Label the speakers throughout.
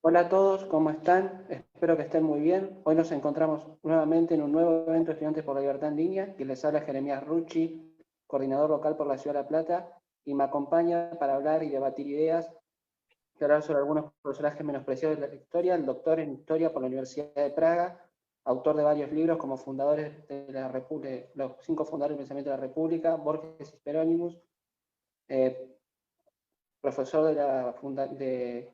Speaker 1: Hola a todos, ¿cómo están? Espero que estén muy bien. Hoy nos encontramos nuevamente en un nuevo evento de Estudiantes por la Libertad en Línea, que les habla Jeremías Rucci, coordinador local por la Ciudad de La Plata, y me acompaña para hablar y debatir ideas, y hablar sobre algunos personajes menospreciados de la historia, el doctor en Historia por la Universidad de Praga, autor de varios libros como fundadores de la República, los 5 fundadores del pensamiento de la República, Borges y Hieronymus, profesor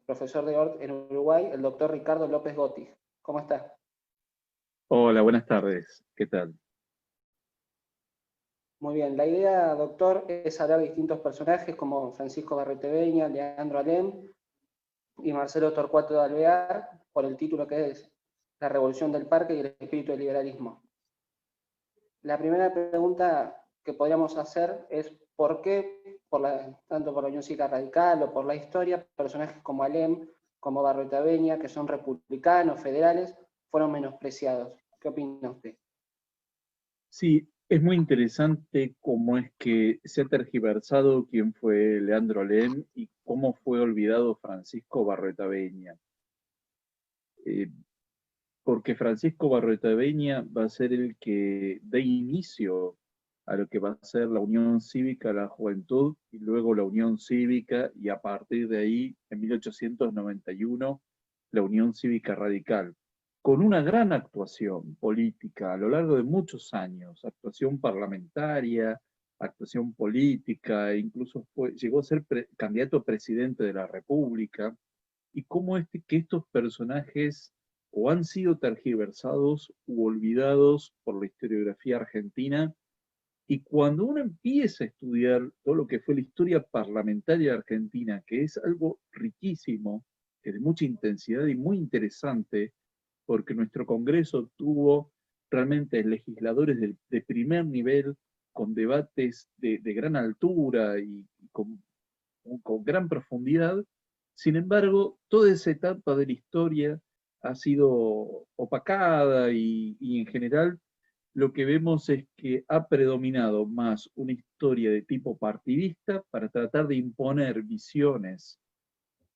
Speaker 1: profesor de ORT en Uruguay, el doctor Ricardo López Gotti. ¿Cómo está?
Speaker 2: Hola, buenas tardes. ¿Qué tal?
Speaker 1: Muy bien. La idea, doctor, es hablar de distintos personajes como Francisco Barreteveña, Leandro Alem y Marcelo Torcuato de Alvear, por el título que es La Revolución del Parque y el Espíritu del Liberalismo. La primera pregunta que podríamos hacer es ¿por qué, tanto por la Unión Cívica Radical o por la historia, personajes como Alem, como Barreteveña, que son republicanos, federales, fueron menospreciados? ¿Qué opina usted?
Speaker 2: Sí, es muy interesante cómo es que se ha tergiversado quién fue Leandro Alem y cómo fue olvidado Francisco Barroetaveña. Eh, Porque Francisco Barroetaveña va a ser el que dé inicio a lo que va a ser la Unión Cívica de la Juventud y luego la Unión Cívica y a partir de ahí, en 1891, la Unión Cívica Radical, con una gran actuación política a lo largo de muchos años, actuación parlamentaria, actuación política, incluso llegó a ser candidato a presidente de la República, y cómo es que estos personajes o han sido tergiversados u olvidados por la historiografía argentina. Y cuando uno empieza a estudiar todo lo que fue la historia parlamentaria argentina, que es algo riquísimo, que es de mucha intensidad y muy interesante, porque nuestro Congreso tuvo realmente legisladores de primer nivel, con debates de gran altura y con gran profundidad. Sin embargo, toda esa etapa de la historia ha sido opacada y en general lo que vemos es que ha predominado más una historia de tipo partidista para tratar de imponer visiones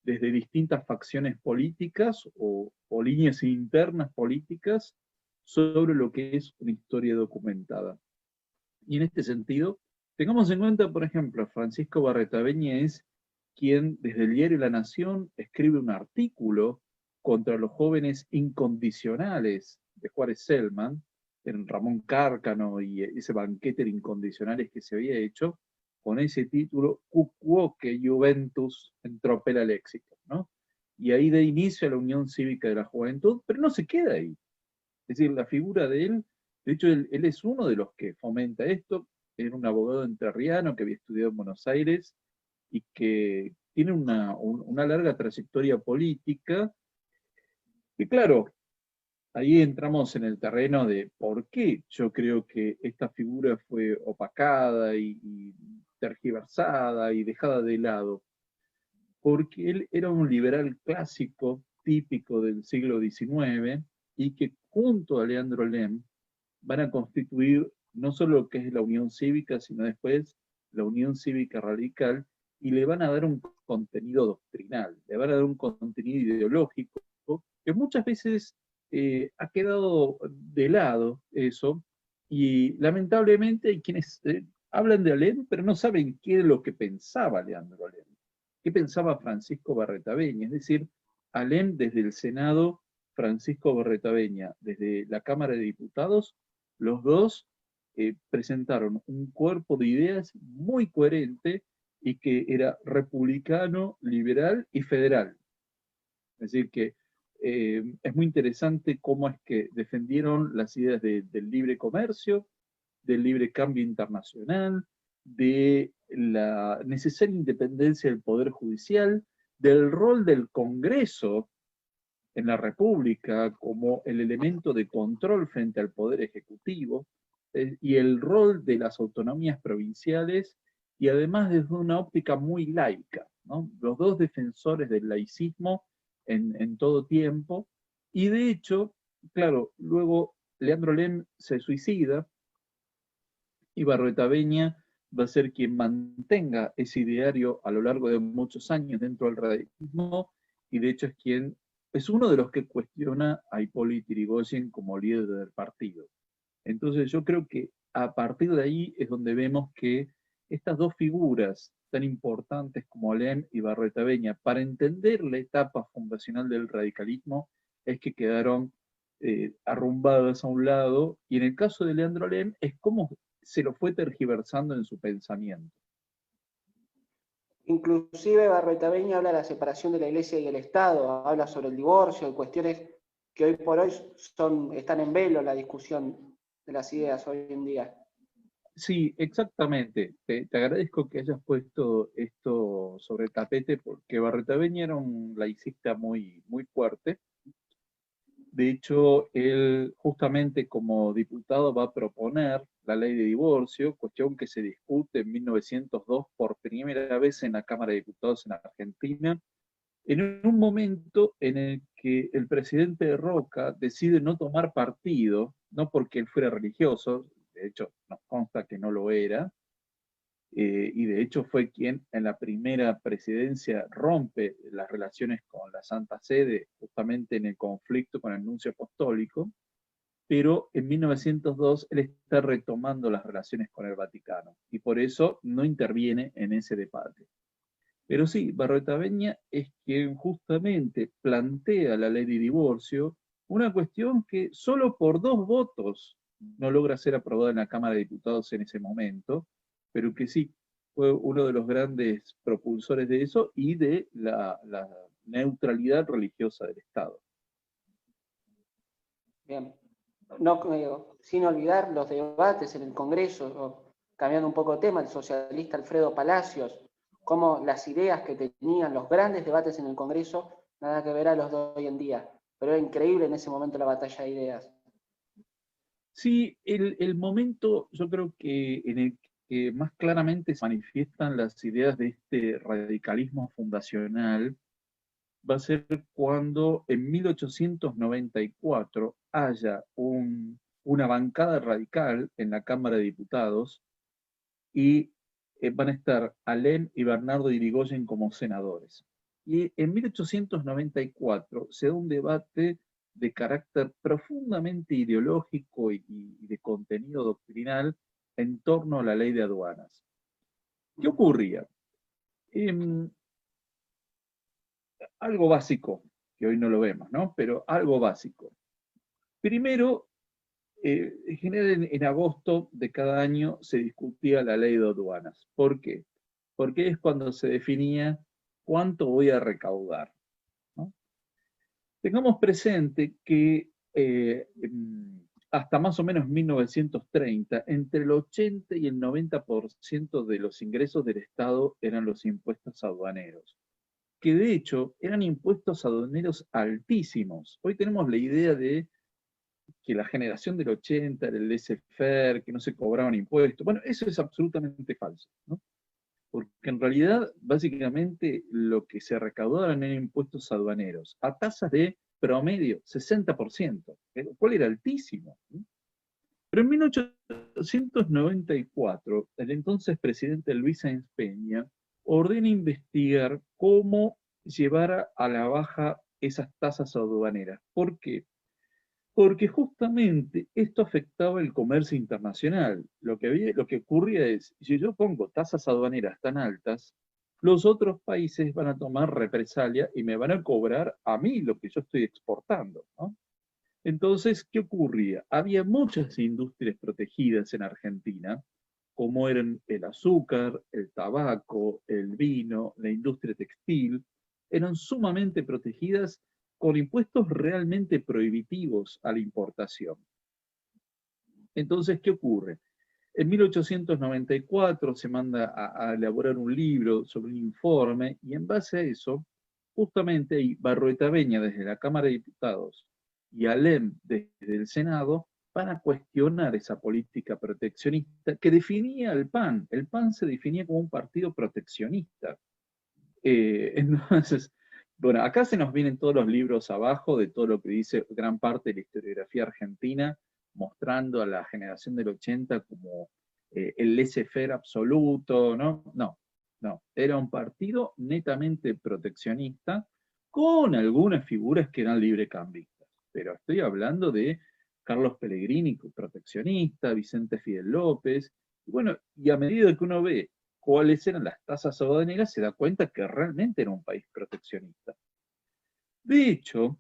Speaker 2: desde distintas facciones políticas o líneas internas políticas sobre lo que es una historia documentada. Y en este sentido, tengamos en cuenta, por ejemplo, Francisco Barretaveña es quien desde el diario La Nación escribe un artículo contra los jóvenes incondicionales de Juárez Selman, en Ramón Cárcano y ese banquete de incondicionales que se había hecho, con ese título, Cucuoque Juventus entropela el éxito, ¿no? Y ahí da inicio a la Unión Cívica de la Juventud, pero no se queda ahí. Es decir, la figura de él, de hecho, él es uno de los que fomenta esto, era un abogado entrerriano que había estudiado en Buenos Aires y que tiene una larga trayectoria política. Y claro, ahí entramos en el terreno de por qué yo creo que esta figura fue opacada y tergiversada y dejada de lado. Porque él era un liberal clásico, típico del siglo XIX, y que junto a Leandro Lem van a constituir no solo lo que es la Unión Cívica, sino después la Unión Cívica Radical, y le van a dar un contenido doctrinal, le van a dar un contenido ideológico, que muchas veces ha quedado de lado eso, y lamentablemente hay quienes hablan de Alem, pero no saben qué es lo que pensaba Leandro Alem, qué pensaba Francisco Barretaveña, es decir, Alem desde el Senado, Francisco Barretaveña desde la Cámara de Diputados, los dos presentaron un cuerpo de ideas muy coherente y que era republicano, liberal y federal. Es decir, que es muy interesante cómo es que defendieron las ideas del libre comercio, del libre cambio internacional, de la necesaria independencia del Poder Judicial, del rol del Congreso en la República como el elemento de control frente al Poder Ejecutivo, y el rol de las autonomías provinciales, y además desde una óptica muy laica, ¿no? Los dos defensores del laicismo en todo tiempo, y de hecho, claro, luego Leandro Lem se suicida, y Barroetaveña va a ser quien mantenga ese ideario a lo largo de muchos años dentro del radicalismo y de hecho es uno de los que cuestiona a Hipólito Yrigoyen como líder del partido. Entonces yo creo que a partir de ahí es donde vemos que estas dos figuras tan importantes como Alem y Barroetaveña, para entender la etapa fundacional del radicalismo, es que quedaron arrumbadas a un lado, y en el caso de Leandro Alem es como se lo fue tergiversando en su pensamiento.
Speaker 1: Inclusive Barroetaveña habla de la separación de la Iglesia y el Estado, habla sobre el divorcio, de cuestiones que hoy por hoy están en velo en la discusión de las ideas hoy en día.
Speaker 2: Sí, exactamente. Te agradezco que hayas puesto esto sobre el tapete, porque Barroetaveña era un laicista muy, muy fuerte. De hecho, él justamente como diputado va a proponer la ley de divorcio, cuestión que se discute en 1902 por primera vez en la Cámara de Diputados en Argentina, en un momento en el que el presidente Roca decide no tomar partido, no porque él fuera religioso, de hecho nos consta que no lo era, y de hecho fue quien en la primera presidencia rompe las relaciones con la Santa Sede, justamente en el conflicto con el nuncio apostólico, pero en 1902 él está retomando las relaciones con el Vaticano, y por eso no interviene en ese debate. Pero sí, Barroetaveña es quien justamente plantea la ley de divorcio, una cuestión que solo por 2 votos no logra ser aprobada en la Cámara de Diputados en ese momento, pero que sí fue uno de los grandes propulsores de eso y de la neutralidad religiosa del Estado.
Speaker 1: Bien. No, sin olvidar los debates en el Congreso, cambiando un poco de tema, el socialista Alfredo Palacios, cómo las ideas que tenían los grandes debates en el Congreso, nada que ver a los de hoy en día. Pero era increíble en ese momento la batalla de ideas.
Speaker 2: Sí, el momento yo creo que en el que más claramente se manifiestan las ideas de este radicalismo fundacional va a ser cuando en 1894 haya una bancada radical en la Cámara de Diputados y van a estar Alem y Bernardo Irigoyen como senadores. Y en 1894 se da un debate de carácter profundamente ideológico y de contenido doctrinal en torno a la ley de aduanas. ¿Qué ocurría? Algo básico, que hoy no lo vemos, ¿no? Pero algo básico. Primero, en general en agosto de cada año se discutía la ley de aduanas. ¿Por qué? Porque es cuando se definía cuánto voy a recaudar, ¿no? Tengamos presente que hasta más o menos 1930, entre el 80 y el 90% de los ingresos del Estado eran los impuestos aduaneros, que de hecho eran impuestos aduaneros altísimos. Hoy tenemos la idea de que la generación del 80 era el laissez-faire, que no se cobraban impuestos. Bueno, eso es absolutamente falso, ¿no? Porque en realidad, básicamente, lo que se recaudaban eran impuestos aduaneros, a tasas de promedio 60%, lo cual era altísimo, ¿no? Pero en 1894, el entonces presidente Luis Sáenz Peña ordena investigar cómo llevar a la baja esas tasas aduaneras. ¿Por qué? Porque justamente esto afectaba el comercio internacional. Lo que ocurría es, si yo pongo tasas aduaneras tan altas, los otros países van a tomar represalia y me van a cobrar a mí lo que yo estoy exportando, ¿no? Entonces, ¿qué ocurría? Había muchas industrias protegidas en Argentina, como eran el azúcar, el tabaco, el vino, la industria textil, eran sumamente protegidas con impuestos realmente prohibitivos a la importación. Entonces, ¿qué ocurre? En 1894 se manda a elaborar un libro sobre un informe y en base a eso, justamente ahí Barroetaveña desde la Cámara de Diputados y Alem desde el Senado van a cuestionar esa política proteccionista que definía el PAN. El PAN se definía como un partido proteccionista. Entonces, bueno, acá se nos vienen todos los libros abajo de todo lo que dice gran parte de la historiografía argentina, mostrando a la generación del 80 como el laissez-faire absoluto, ¿no? No, no, era un partido netamente proteccionista, con algunas figuras que eran librecambistas. Pero estoy hablando de Carlos Pellegrini, proteccionista, Vicente Fidel López, y bueno, y a medida que uno ve cuáles eran las tasas aduaneras, se da cuenta que realmente era un país proteccionista. De hecho,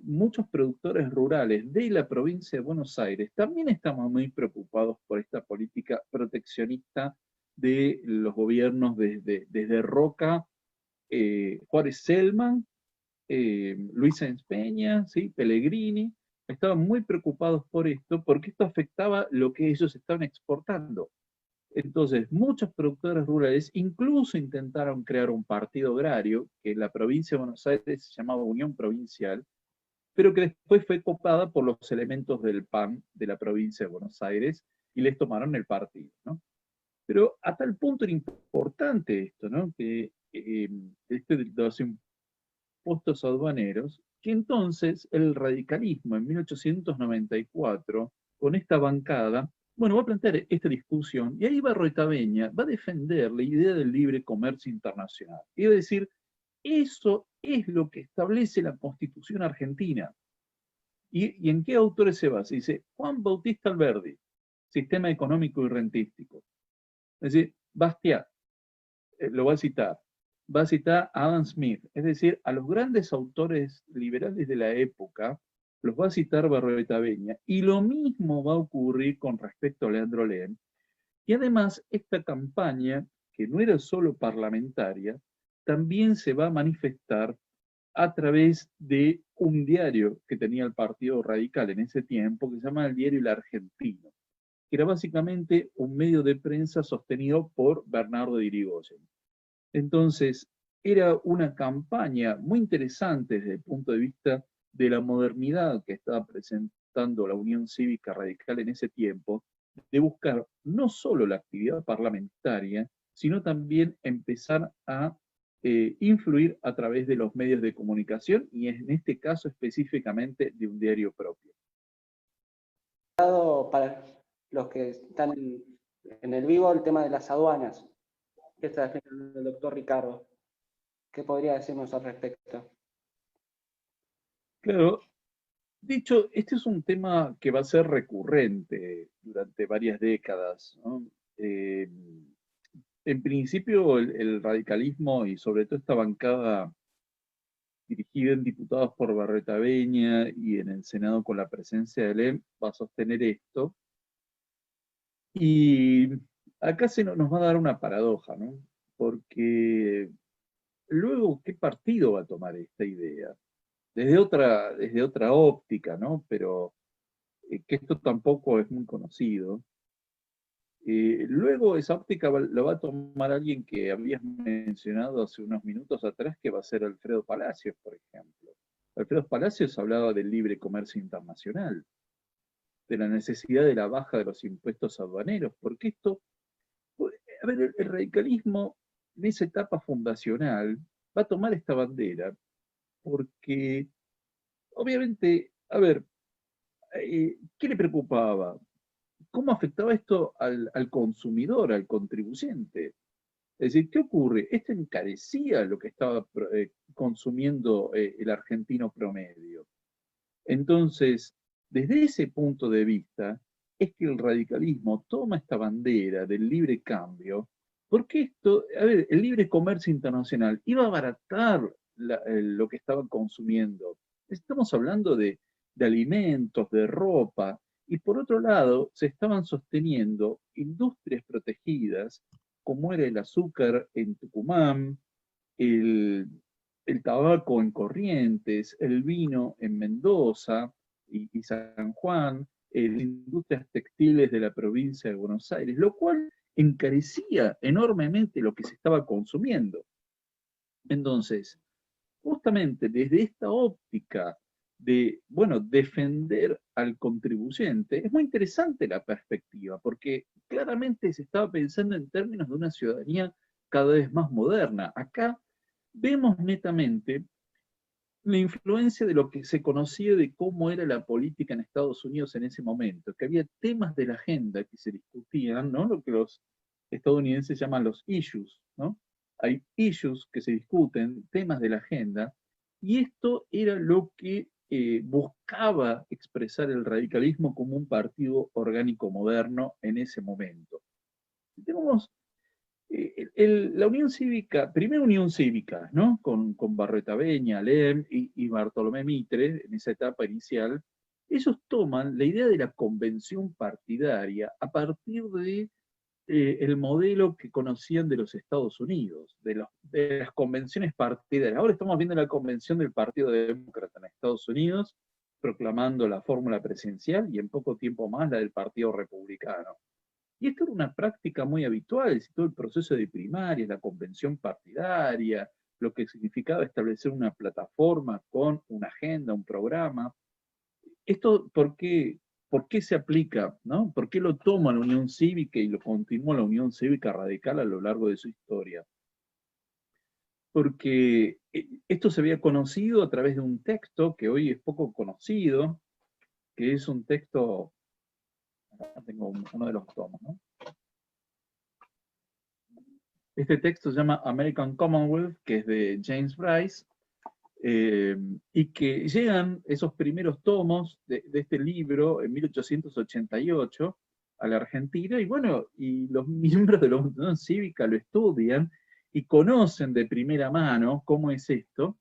Speaker 2: muchos productores rurales de la provincia de Buenos Aires también estaban muy preocupados por esta política proteccionista de los gobiernos desde Roca, Juárez Selman, Luis Sáenz Peña, ¿sí? Pellegrini, estaban muy preocupados por esto porque esto afectaba lo que ellos estaban exportando. Entonces, muchos productores rurales incluso intentaron crear un partido agrario, que en la provincia de Buenos Aires se llamaba Unión Provincial, pero que después fue copada por los elementos del PAN de la provincia de Buenos Aires y les tomaron el partido, ¿no? Pero a tal punto era importante esto, ¿no? Que este de los impuestos aduaneros, que entonces el radicalismo en 1894, con esta bancada, bueno, va a plantear esta discusión, y ahí Barroetaveña va a defender la idea del libre comercio internacional. Y va a decir, eso es lo que establece la Constitución argentina. ¿Y en qué autores se basa? Dice, Juan Bautista Alberdi, Sistema Económico y Rentístico. Es decir, Bastiat, lo va a citar a Adam Smith, es decir, a los grandes autores liberales de la época, los va a citar Barroetaveña, y lo mismo va a ocurrir con respecto a Leandro Leem, y además esta campaña, que no era solo parlamentaria, también se va a manifestar a través de un diario que tenía el Partido Radical en ese tiempo, que se llama el diario El Argentino, que era básicamente un medio de prensa sostenido por Bernardo de Irigoyen. Entonces, era una campaña muy interesante desde el punto de vista de la modernidad que estaba presentando la Unión Cívica Radical en ese tiempo, de buscar no solo la actividad parlamentaria, sino también empezar a influir a través de los medios de comunicación y en este caso específicamente de un diario propio.
Speaker 1: Para los que están en el vivo, el tema de las aduanas, que está defendiendo el doctor Ricardo. ¿Qué podría decirnos al respecto?
Speaker 2: Claro, dicho, este es un tema que va a ser recurrente durante varias décadas, ¿no? En principio, el radicalismo y sobre todo esta bancada dirigida en diputados por Barroetaveña y en el Senado con la presencia de Leem va a sostener esto. Y acá nos va a dar una paradoja, ¿no? Porque luego, ¿qué partido va a tomar esta idea? Desde otra óptica, ¿no? Pero que esto tampoco es muy conocido. Luego esa óptica la va a tomar alguien que habías mencionado hace unos minutos atrás, que va a ser Alfredo Palacios, por ejemplo. Alfredo Palacios hablaba del libre comercio internacional, de la necesidad de la baja de los impuestos aduaneros, porque esto, a ver, el radicalismo en esa etapa fundacional va a tomar esta bandera, porque obviamente, a ver, ¿qué le preocupaba? ¿Cómo afectaba esto al consumidor, al contribuyente? Es decir, ¿qué ocurre? Esto encarecía lo que estaba consumiendo el argentino promedio. Entonces, desde ese punto de vista, es que el radicalismo toma esta bandera del libre cambio, porque esto, a ver, el libre comercio internacional iba a abaratar lo que estaban consumiendo. Estamos hablando de alimentos, de ropa, y por otro lado, se estaban sosteniendo industrias protegidas, como era el azúcar en Tucumán, el, el tabaco en Corrientes, el vino en Mendoza y San Juan, las industrias textiles de la provincia de Buenos Aires, lo cual encarecía enormemente lo que se estaba consumiendo. Entonces, justamente desde esta óptica de, bueno, defender al contribuyente, es muy interesante la perspectiva, porque claramente se estaba pensando en términos de una ciudadanía cada vez más moderna. Acá vemos netamente la influencia de lo que se conocía de cómo era la política en Estados Unidos en ese momento, que había temas de la agenda que se discutían, ¿no? Lo que los estadounidenses llaman los issues, ¿no? hay issues que se discuten, temas de la agenda, y esto era lo que buscaba expresar el radicalismo como un partido orgánico moderno en ese momento. Tenemos la Unión Cívica, primera Unión Cívica, ¿no? Con Barroetaveña, Alem y Bartolomé Mitre, en esa etapa inicial, ellos toman la idea de la convención partidaria a partir de el modelo que conocían de los Estados Unidos, de las convenciones partidarias. Ahora estamos viendo la convención del Partido Demócrata en Estados Unidos, proclamando la fórmula presidencial, y en poco tiempo más la del Partido Republicano. Y esto era una práctica muy habitual, todo el proceso de primarias, la convención partidaria, lo que significaba establecer una plataforma con una agenda, un programa. ¿Esto por qué se aplica? ¿No? ¿Por qué lo toma la Unión Cívica y lo continúa la Unión Cívica Radical a lo largo de su historia? Porque esto se había conocido a través de un texto que hoy es poco conocido, que es un texto, acá tengo uno de los tomos, ¿no? Este texto se llama American Commonwealth, que es de James Bryce, y que llegan esos primeros tomos de este libro en 1888 a la Argentina, y bueno, y los miembros de la Unión Cívica lo estudian y conocen de primera mano cómo es esto,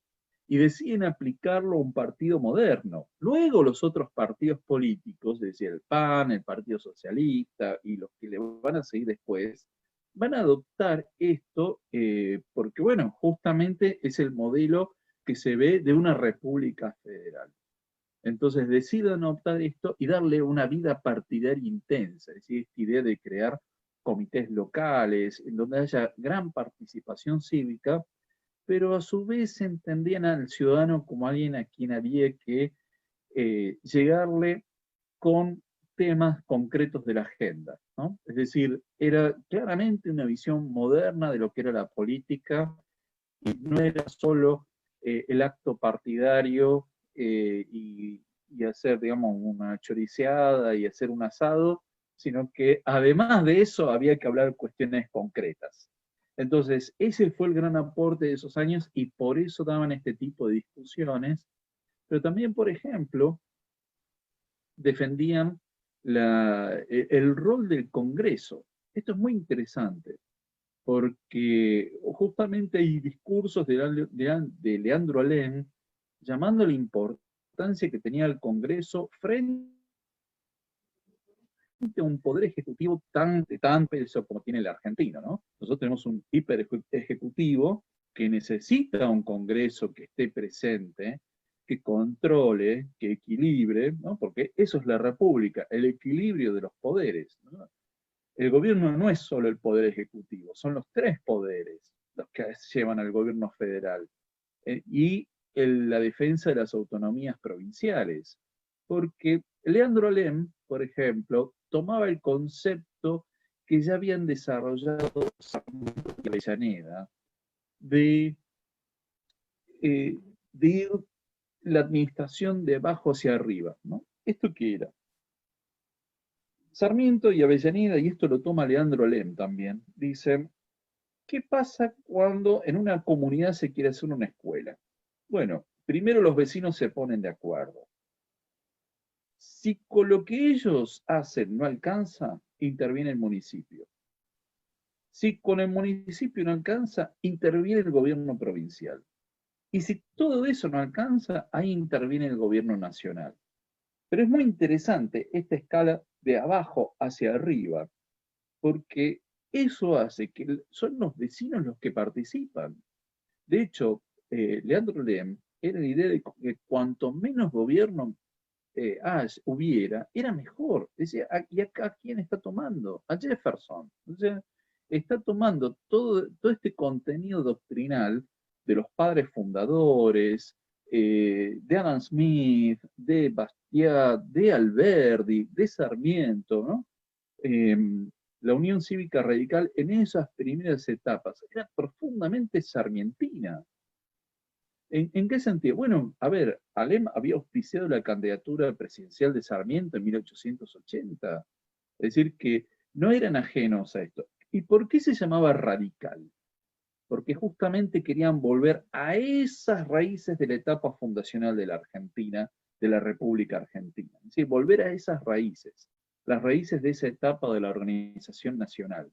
Speaker 2: y deciden aplicarlo a un partido moderno. Luego los otros partidos políticos, es decir, el PAN, el Partido Socialista y los que le van a seguir después, van a adoptar esto porque, bueno, justamente es el modelo que se ve de una república federal. Entonces deciden adoptar esto y darle una vida partidaria intensa, es decir, esta idea de crear comités locales, en donde haya gran participación cívica, pero a su vez entendían al ciudadano como alguien a quien había que llegarle con temas concretos de la agenda, ¿no? Es decir, era claramente una visión moderna de lo que era la política, y no era solo el acto partidario y hacer, digamos, una choriceada y hacer un asado, sino que además de eso había que hablar cuestiones concretas. Entonces, ese fue el gran aporte de esos años y por eso daban este tipo de discusiones, pero también, por ejemplo, defendían el rol del Congreso. Esto es muy interesante, porque justamente hay discursos de Leandro Alem llamando la importancia que tenía el Congreso frente a un poder ejecutivo tan peso como tiene el argentino, ¿no? Nosotros tenemos un hiper ejecutivo que necesita un Congreso que esté presente, que controle, que equilibre, ¿no? Porque eso es la república, el equilibrio de los poderes, ¿no? El gobierno no es solo el poder ejecutivo, son los tres poderes los que llevan al gobierno federal y la defensa de las autonomías provinciales. Porque Leandro Alem, por ejemplo, tomaba el concepto que ya habían desarrollado Sarmiento y Avellaneda de ir la administración de abajo hacia arriba, ¿no? ¿Esto qué era? Sarmiento y Avellaneda, y esto lo toma Leandro Alem también, dicen, ¿qué pasa cuando en una comunidad se quiere hacer una escuela? Bueno, primero los vecinos se ponen de acuerdo. Si con lo que ellos hacen no alcanza, interviene el municipio. Si con el municipio no alcanza, interviene el gobierno provincial. Y si todo eso no alcanza, ahí interviene el gobierno nacional. Pero es muy interesante esta escala de abajo hacia arriba, porque eso hace que son los vecinos los que participan. De hecho, Leandro Lem era la idea de que cuanto menos gobierno hubiera, era mejor. Decía, ¿y acá quién está tomando? A Jefferson. O sea, está tomando todo este contenido doctrinal de los padres fundadores, de Adam Smith, de Bastiat, de Alberdi, de Sarmiento, ¿no? La Unión Cívica Radical en esas primeras etapas era profundamente sarmientina. ¿En qué sentido? Bueno, a ver, Alem había auspiciado la candidatura presidencial de Sarmiento en 1880. Es decir, que no eran ajenos a esto. ¿Y por qué se llamaba radical? porque justamente querían volver a esas raíces de la etapa fundacional de la Argentina, de la República Argentina. Es decir, volver a esas raíces, las raíces de esa etapa de la organización nacional,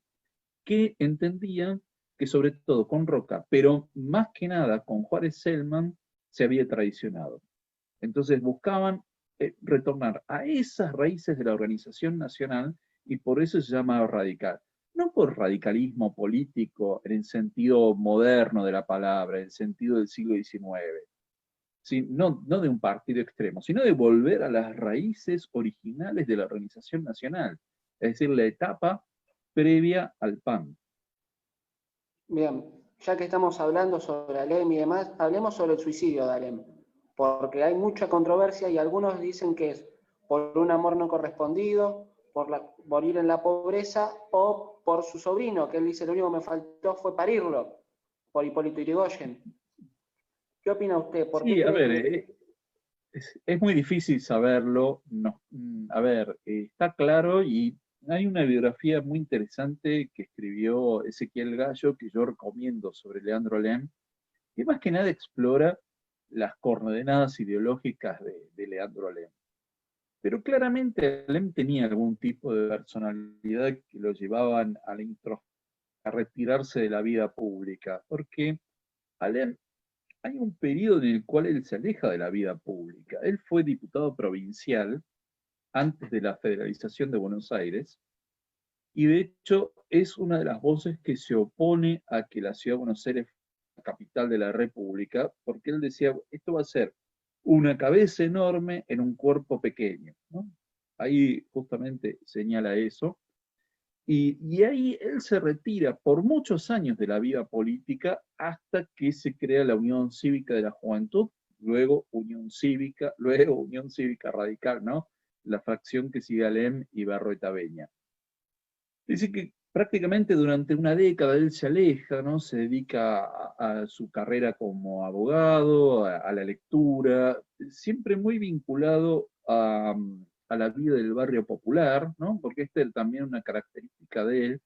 Speaker 2: que entendían que sobre todo con Roca, pero más que nada con Juárez Selman, se había traicionado. Entonces buscaban retornar a esas raíces de la organización nacional y por eso se llama radical. No por radicalismo político en el sentido moderno de la palabra, en el sentido del siglo XIX, no de un partido extremo, sino de volver a las raíces originales de la organización nacional, es decir, la etapa previa al PAN.
Speaker 1: Bien, ya que estamos hablando sobre Alem y demás, hablemos sobre el suicidio de Alem, porque hay mucha controversia y algunos dicen que es por un amor no correspondido, por morir en la pobreza o por su sobrino, que él dice lo único que me faltó fue parirlo, por Hipólito Yrigoyen. ¿Qué opina usted? ¿Por qué
Speaker 2: Sí, a
Speaker 1: cree
Speaker 2: ver,
Speaker 1: que...
Speaker 2: es muy difícil saberlo. No, a ver, está claro y hay una biografía muy interesante que escribió Ezequiel Gallo que yo recomiendo sobre Leandro Alem, que más que nada explora las coordenadas ideológicas de Leandro Alem. Pero claramente Alem tenía algún tipo de personalidad que lo llevaban a retirarse de la vida pública, porque Alem hay un periodo en el cual él se aleja de la vida pública. Él fue diputado provincial antes de la federalización de Buenos Aires y de hecho es una de las voces que se opone a que la ciudad de Buenos Aires sea la capital de la República, porque él decía, esto va a ser una cabeza enorme en un cuerpo pequeño, ¿no? Ahí justamente señala eso. Y ahí él se retira por muchos años de la vida política hasta que se crea la Unión Cívica de la Juventud, luego Unión Cívica Radical, ¿no? La fracción que sigue a Alem y Barroeta Beña. Dice que prácticamente durante una década él se aleja, ¿no? Se dedica a su carrera como abogado, a la lectura, siempre muy vinculado a la vida del barrio popular, ¿no? Porque esta es también una característica de él,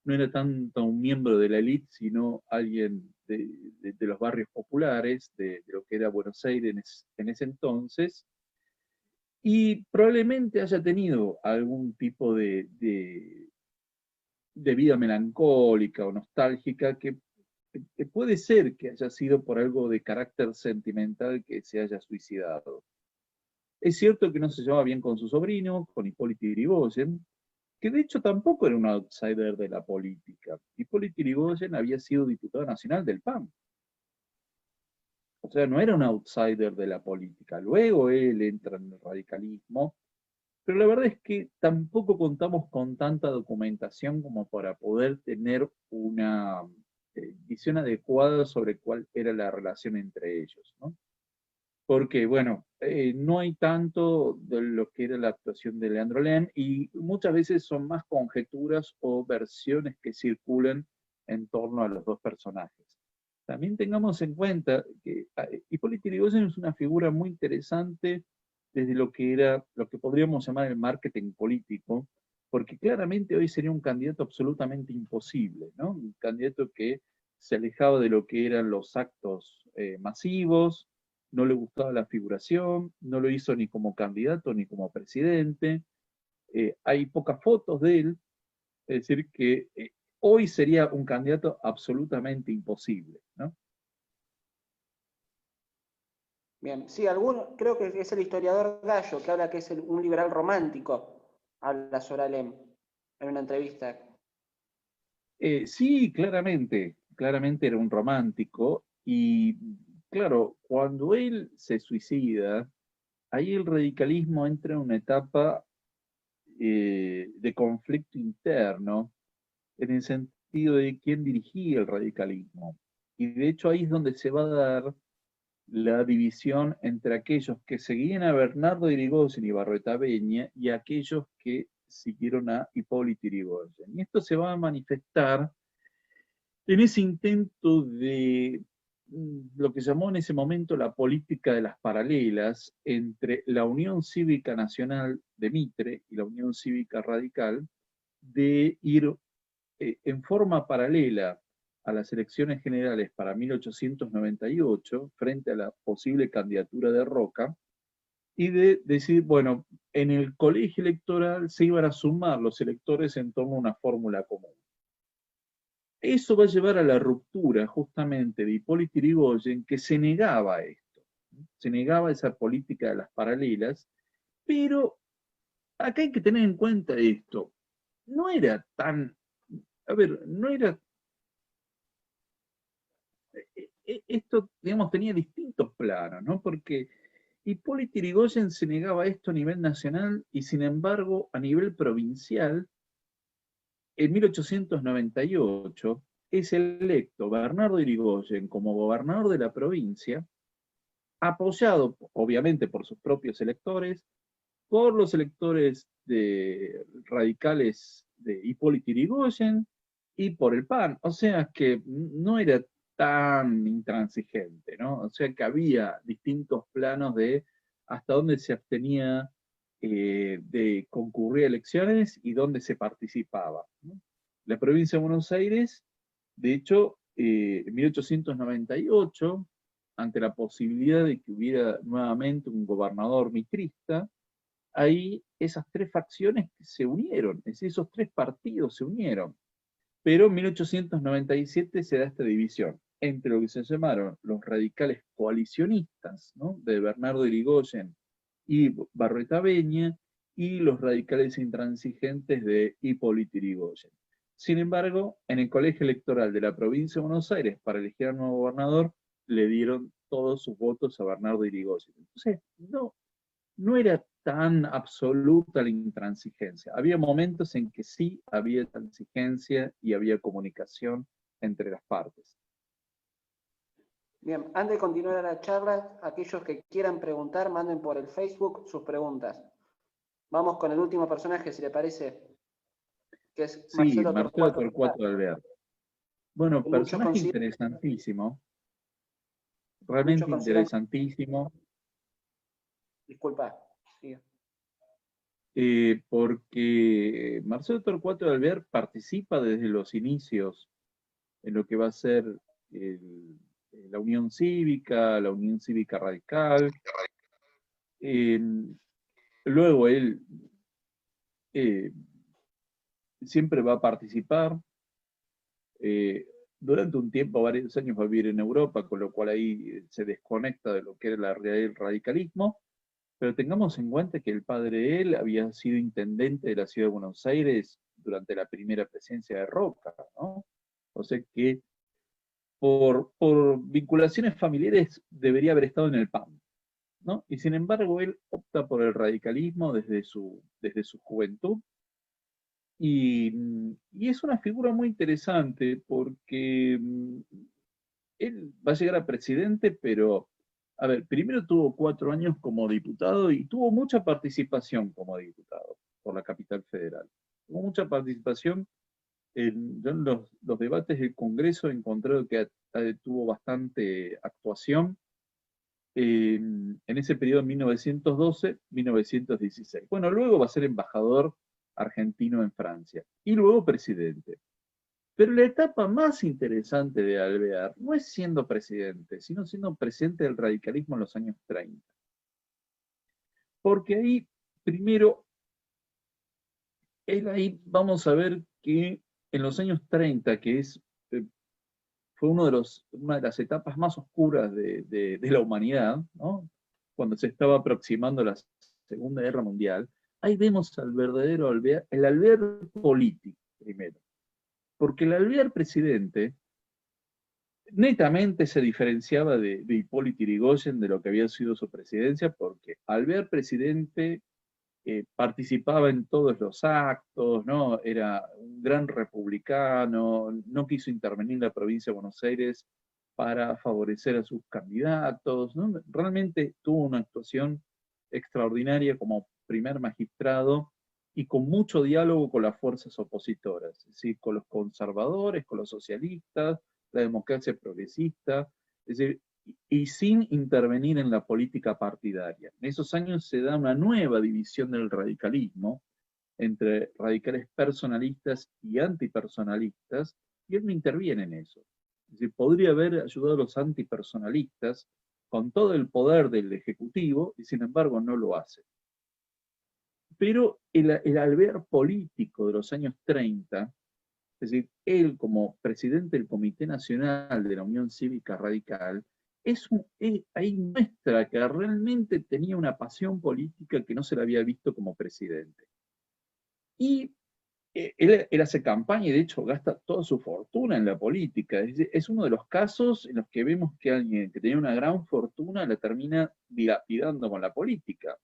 Speaker 2: no era tanto un miembro de la élite, sino alguien de los barrios populares, de lo que era Buenos Aires en ese entonces, y probablemente haya tenido algún tipo de vida melancólica o nostálgica que puede ser que haya sido por algo de carácter sentimental que se haya suicidado. Es cierto que no se llevaba bien con su sobrino, con Hipólito Yrigoyen, que de hecho tampoco era un outsider de la política. Hipólito Yrigoyen había sido diputado nacional del PAN. O sea, no era un outsider de la política. Luego él entra en el radicalismo, pero la verdad es que tampoco contamos con tanta documentación como para poder tener una visión adecuada sobre cuál era la relación entre ellos, ¿no? Porque, bueno, no hay tanto de lo que era la actuación de Leandro Alem y muchas veces son más conjeturas o versiones que circulan en torno a los dos personajes. También tengamos en cuenta que Hipólito Yrigoyen es una figura muy interesante desde lo que era, lo que podríamos llamar el marketing político, porque claramente hoy sería un candidato absolutamente imposible, ¿no? Un candidato que se alejaba de lo que eran los actos masivos, no le gustaba la figuración, no lo hizo ni como candidato ni como presidente, hay pocas fotos de él, es decir, que hoy sería un candidato absolutamente imposible, ¿no?
Speaker 1: Bien, sí, creo que es el historiador Gallo, que habla que es un liberal romántico, habla sobre Alem en una entrevista.
Speaker 2: Sí, claramente era un romántico y claro, cuando él se suicida, ahí el radicalismo entra en una etapa de conflicto interno en el sentido de quién dirigía el radicalismo. Y de hecho ahí es donde se va a dar la división entre aquellos que seguían a Bernardo Irigoyen y Barroeta Beña y aquellos que siguieron a Hipólito Yrigoyen. Y esto se va a manifestar en ese intento de lo que llamó en ese momento la política de las paralelas entre la Unión Cívica Nacional de Mitre y la Unión Cívica Radical, de ir en forma paralela a las elecciones generales para 1898, frente a la posible candidatura de Roca, y de decir, bueno, en el colegio electoral se iban a sumar los electores en torno a una fórmula común. Eso va a llevar a la ruptura justamente de Hipólito Yrigoyen, que se negaba a esto, se negaba a esa política de las paralelas, pero acá hay que tener en cuenta esto, no era tan, a ver, no era, esto, digamos, tenía distintos planos, ¿no? Porque Hipólito Yrigoyen se negaba a esto a nivel nacional y sin embargo a nivel provincial, en 1898 es electo Bernardo Yrigoyen como gobernador de la provincia, apoyado obviamente por sus propios electores, por los electores radicales de Hipólito Yrigoyen y por el PAN. O sea que no era tan intransigente, ¿no? O sea que había distintos planos de hasta dónde se abstenía de concurrir a elecciones y dónde se participaba, ¿no? La provincia de Buenos Aires, de hecho, en 1898, ante la posibilidad de que hubiera nuevamente un gobernador mitrista, ahí esas tres facciones se unieron, es decir, esos tres partidos se unieron. Pero en 1897 se da esta división entre lo que se llamaron los radicales coalicionistas, ¿no?, de Bernardo Yrigoyen y Barreta Beña, y los radicales intransigentes de Hipólito Yrigoyen. Sin embargo, en el colegio electoral de la provincia de Buenos Aires, para elegir al nuevo gobernador, le dieron todos sus votos a Bernardo Yrigoyen. Entonces, no era tan absoluta la intransigencia. Había momentos en que sí había transigencia y había comunicación entre las partes.
Speaker 1: Bien, antes de continuar la charla, aquellos que quieran preguntar, manden por el Facebook sus preguntas. Vamos con el último personaje, si le parece, que es
Speaker 2: Marcelo
Speaker 1: Torcuato
Speaker 2: Torcuato de Alvear. Bueno, personaje interesantísimo, realmente interesantísimo.
Speaker 1: Disculpa, sí.
Speaker 2: Porque Marcelo Torcuato de Alvear participa desde los inicios en lo que va a ser la Unión Cívica Radical. Luego él siempre va a participar. Durante un tiempo, varios años, va a vivir en Europa, con lo cual ahí se desconecta de lo que era la realidad del radicalismo. Pero tengamos en cuenta que el padre de él había sido intendente de la ciudad de Buenos Aires durante la primera presidencia de Roca, ¿no? O sea que por vinculaciones familiares debería haber estado en el PAN, ¿no? Y sin embargo él opta por el radicalismo desde su juventud, y es una figura muy interesante porque él va a llegar a presidente, pero, a ver, primero tuvo 4 años como diputado y tuvo mucha participación como diputado por la capital federal. Tuvo mucha participación. Yo en los debates del Congreso he encontrado que tuvo bastante actuación en ese periodo 1912-1916. Bueno, luego va a ser embajador argentino en Francia y luego presidente. Pero la etapa más interesante de Alvear no es siendo presidente, sino siendo presidente del radicalismo en los años 30. Porque ahí, primero, ahí vamos a ver que en los años 30, que fue una de las etapas más oscuras de la humanidad, ¿no?, cuando se estaba aproximando la Segunda Guerra Mundial, ahí vemos al verdadero Alvear, el Alvear político, primero. Porque el Alvear presidente netamente se diferenciaba de Hipólito Yrigoyen, de lo que había sido su presidencia, porque Alvear presidente participaba en todos los actos, ¿no? Era un gran republicano, no quiso intervenir en la provincia de Buenos Aires para favorecer a sus candidatos, ¿no? Realmente tuvo una actuación extraordinaria como primer magistrado y con mucho diálogo con las fuerzas opositoras, es decir, con los conservadores, con los socialistas, la democracia progresista, es decir, y sin intervenir en la política partidaria. En esos años se da una nueva división del radicalismo entre radicales personalistas y antipersonalistas, y él no interviene en eso. Es decir, podría haber ayudado a los antipersonalistas con todo el poder del Ejecutivo, y sin embargo no lo hace. Pero el Alvear político de los años 30, es decir, él como presidente del Comité Nacional de la Unión Cívica Radical, ahí muestra que realmente tenía una pasión política que no se la había visto como presidente. Y él hace campaña y de hecho gasta toda su fortuna en la política. Es uno de los casos en los que vemos que alguien que tenía una gran fortuna la termina dilapidando con la política.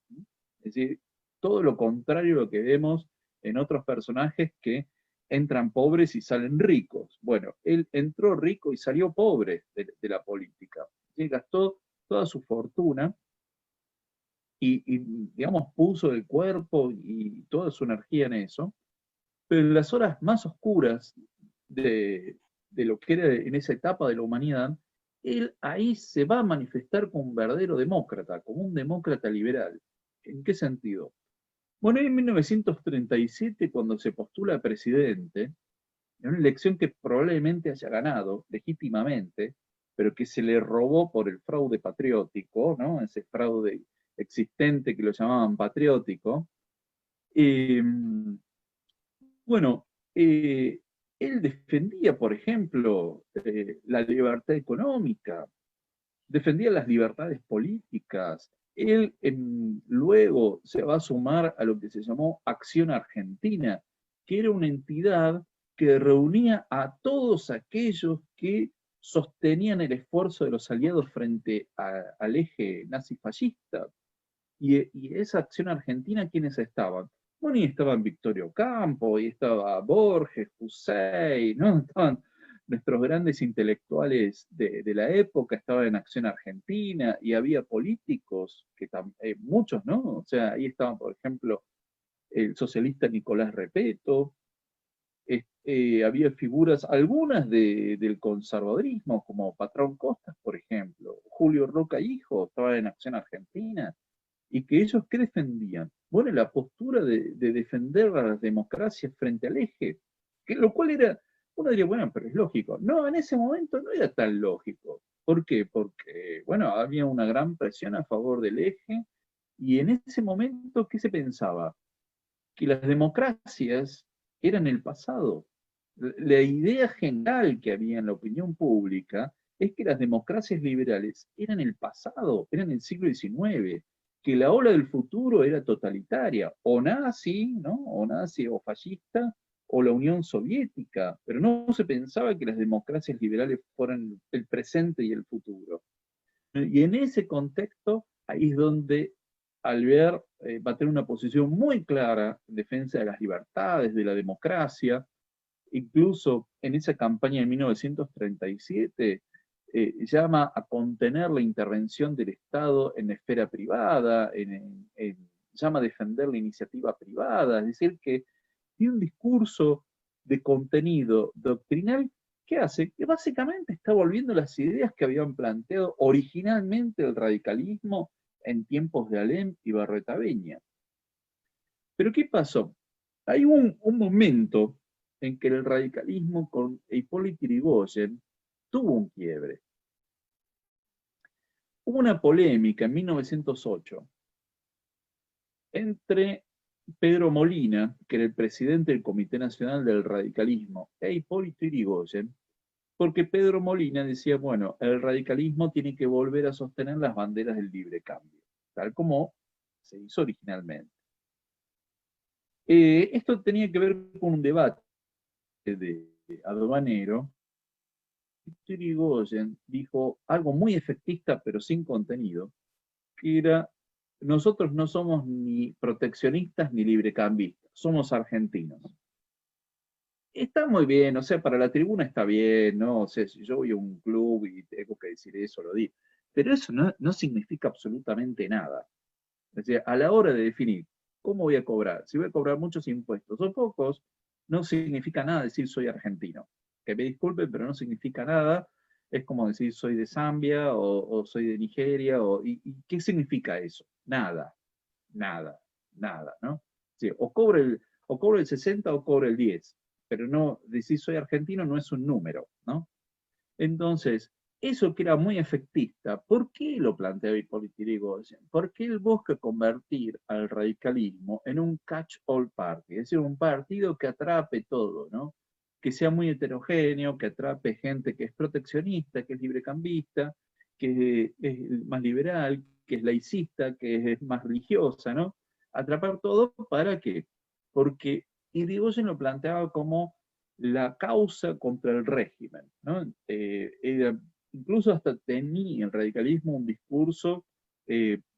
Speaker 2: Es decir, todo lo contrario a lo que vemos en otros personajes que entran pobres y salen ricos. Bueno, él entró rico y salió pobre de la política. Él gastó toda su fortuna y, digamos, puso el cuerpo y toda su energía en eso. Pero en las horas más oscuras de lo que era en esa etapa de la humanidad, él ahí se va a manifestar como un verdadero demócrata, como un demócrata liberal. ¿En qué sentido? Bueno, en 1937, cuando se postula a presidente, en una elección que probablemente haya ganado legítimamente, pero que se le robó por el fraude patriótico, ¿no? Ese fraude existente que lo llamaban patriótico, eh, bueno, él defendía, por ejemplo, la libertad económica, defendía las libertades políticas. Él luego se va a sumar a lo que se llamó Acción Argentina, que era una entidad que reunía a todos aquellos que sostenían el esfuerzo de los aliados frente al eje nazi-fascista. Y esa Acción Argentina, ¿quiénes estaban? Bueno, y estaban Victorio Campo, y estaba Borges, Hussein, ¿no? Estaban nuestros grandes intelectuales de la época, estaban en Acción Argentina, y había políticos, muchos, ¿no? O sea, ahí estaban, por ejemplo, el socialista Nicolás Repetto, había figuras, algunas del conservadurismo, como Patrón Costas, por ejemplo, Julio Roca Hijo, estaba en Acción Argentina, y que ellos, ¿qué defendían? Bueno, la postura de defender a las democracias frente al eje, lo cual era, uno diría, bueno, pero es lógico. No, en ese momento no era tan lógico. ¿Por qué? Porque, bueno, había una gran presión a favor del eje, y en ese momento, ¿qué se pensaba? Que las democracias eran el pasado. La idea general que había en la opinión pública es que las democracias liberales eran el pasado, eran el siglo XIX, que la ola del futuro era totalitaria, o nazi, ¿no? O nazi o fascista, o la Unión Soviética, pero no se pensaba que las democracias liberales fueran el presente y el futuro. Y en ese contexto, ahí es donde Alvear va a tener una posición muy clara en defensa de las libertades, de la democracia. Incluso en esa campaña de 1937 llama a contener la intervención del Estado en la esfera privada, llama a defender la iniciativa privada, es decir, que tiene un discurso de contenido doctrinal que hace que básicamente está volviendo las ideas que habían planteado originalmente el radicalismo en tiempos de Alem y Barretaveña. Pero ¿qué pasó? Hay un momento en que el radicalismo con Hipólito Yrigoyen tuvo un quiebre. Hubo una polémica en 1908 entre Pedro Molina, que era el presidente del Comité Nacional del Radicalismo, e Hipólito Yrigoyen, porque Pedro Molina decía, bueno, el radicalismo tiene que volver a sostener las banderas del libre cambio, tal como se hizo originalmente. Esto tenía que ver con un debate de aduanero. Yrigoyen dijo algo muy efectista, pero sin contenido, que era, nosotros no somos ni proteccionistas ni librecambistas, somos argentinos. Está muy bien, o sea, para la tribuna está bien, ¿no? O sea, si yo voy a un club y tengo que decir eso, lo digo. Pero eso no significa absolutamente nada. Es decir, a la hora de definir cómo voy a cobrar, si voy a cobrar muchos impuestos o pocos, no significa nada decir soy argentino. Que me disculpen, pero no significa nada. Es como decir soy de Zambia o soy de Nigeria. ¿Y qué significa eso? Nada, nada, nada, ¿no? Sí, o cobro el 60 o cobro el 10. pero no, decir soy argentino no es un número, ¿no? Entonces, eso que era muy efectista, ¿por qué lo planteaba Hipólito Yrigoyen? Porque él busca convertir al radicalismo en un catch-all party, es decir, un partido que atrape todo, ¿no? Que sea muy heterogéneo, que atrape gente que es proteccionista, que es librecambista, que es más liberal, que es laicista, que es más religiosa, ¿no? Atrapar todo, ¿para qué? Porque Irigoyen lo planteaba como la causa contra el régimen, ¿no? Incluso hasta tenía el radicalismo un discurso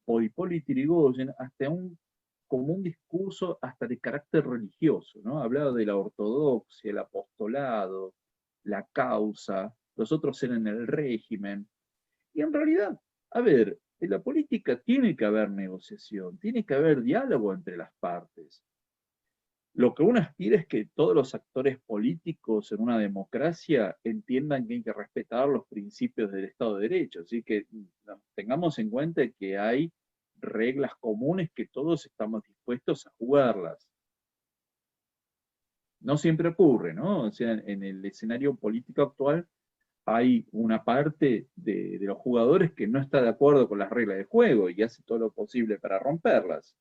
Speaker 2: por Hipólito Yrigoyen, como un discurso hasta de carácter religioso, ¿no? Hablaba de la ortodoxia, el apostolado, la causa, los otros eran el régimen. Y en realidad, a ver, en la política tiene que haber negociación, tiene que haber diálogo entre las partes. Lo que uno aspira es que todos los actores políticos en una democracia entiendan que hay que respetar los principios del Estado de Derecho. Así que tengamos en cuenta que hay reglas comunes que todos estamos dispuestos a jugarlas. No siempre ocurre, ¿no? O sea, en el escenario político actual hay una parte de los jugadores que no está de acuerdo con las reglas de juego y hace todo lo posible para romperlas.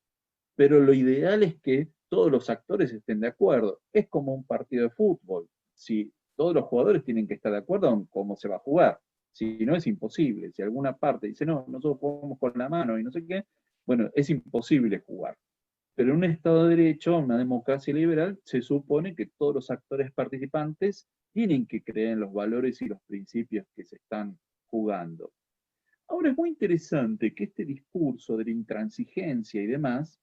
Speaker 2: Pero lo ideal es que todos los actores estén de acuerdo. Es como un partido de fútbol. Si todos los jugadores tienen que estar de acuerdo en cómo se va a jugar. Si no, es imposible. Si alguna parte dice, no, nosotros jugamos con la mano y no sé qué, bueno, es imposible jugar. Pero en un Estado de Derecho, en una democracia liberal, se supone que todos los actores participantes tienen que creer en los valores y los principios que se están jugando. Ahora es muy interesante que este discurso de la intransigencia y demás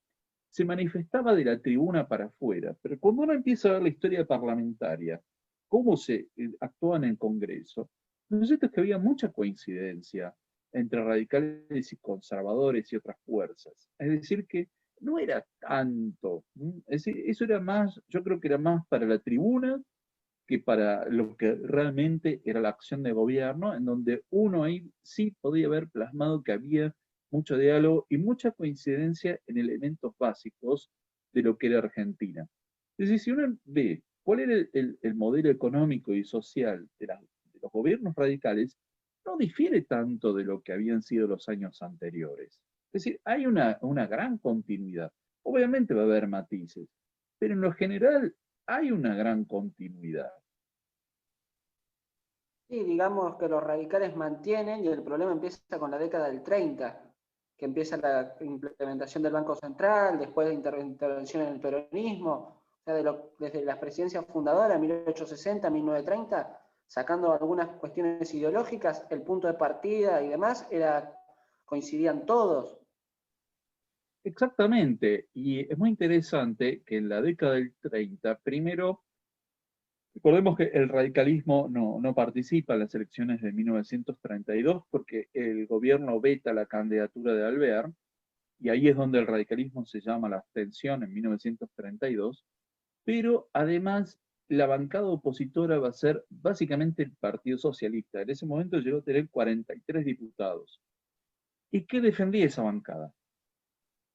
Speaker 2: se manifestaba de la tribuna para afuera, pero cuando uno empieza a ver la historia parlamentaria, cómo se actuaba en el Congreso, lo cierto es que había mucha coincidencia entre radicales y conservadores y otras fuerzas. Es decir, que no era tanto, es decir, eso era más, yo creo que era más para la tribuna que para lo que realmente era la acción de gobierno, en donde uno ahí sí podía haber plasmado que había mucho diálogo y mucha coincidencia en elementos básicos de lo que era Argentina. Es decir, si uno ve cuál era el modelo económico y social de los gobiernos radicales, no difiere tanto de lo que habían sido los años anteriores. Es decir, hay una gran continuidad. Obviamente va a haber matices, pero en lo general hay una gran continuidad.
Speaker 1: Sí, digamos que los radicales mantienen y el problema empieza con la década del 30, que empieza la implementación del Banco Central, después de intervención en el peronismo, o sea, desde las presidencias fundadoras, 1860, 1930, sacando algunas cuestiones ideológicas, el punto de partida y demás coincidían todos.
Speaker 2: Exactamente, y es muy interesante que en la década del 30, primero, recordemos que el radicalismo no participa en las elecciones de 1932 porque el gobierno veta la candidatura de Alvear, y ahí es donde el radicalismo se llama la abstención en 1932, pero además la bancada opositora va a ser básicamente el Partido Socialista. En ese momento llegó a tener 43 diputados. ¿Y qué defendía esa bancada?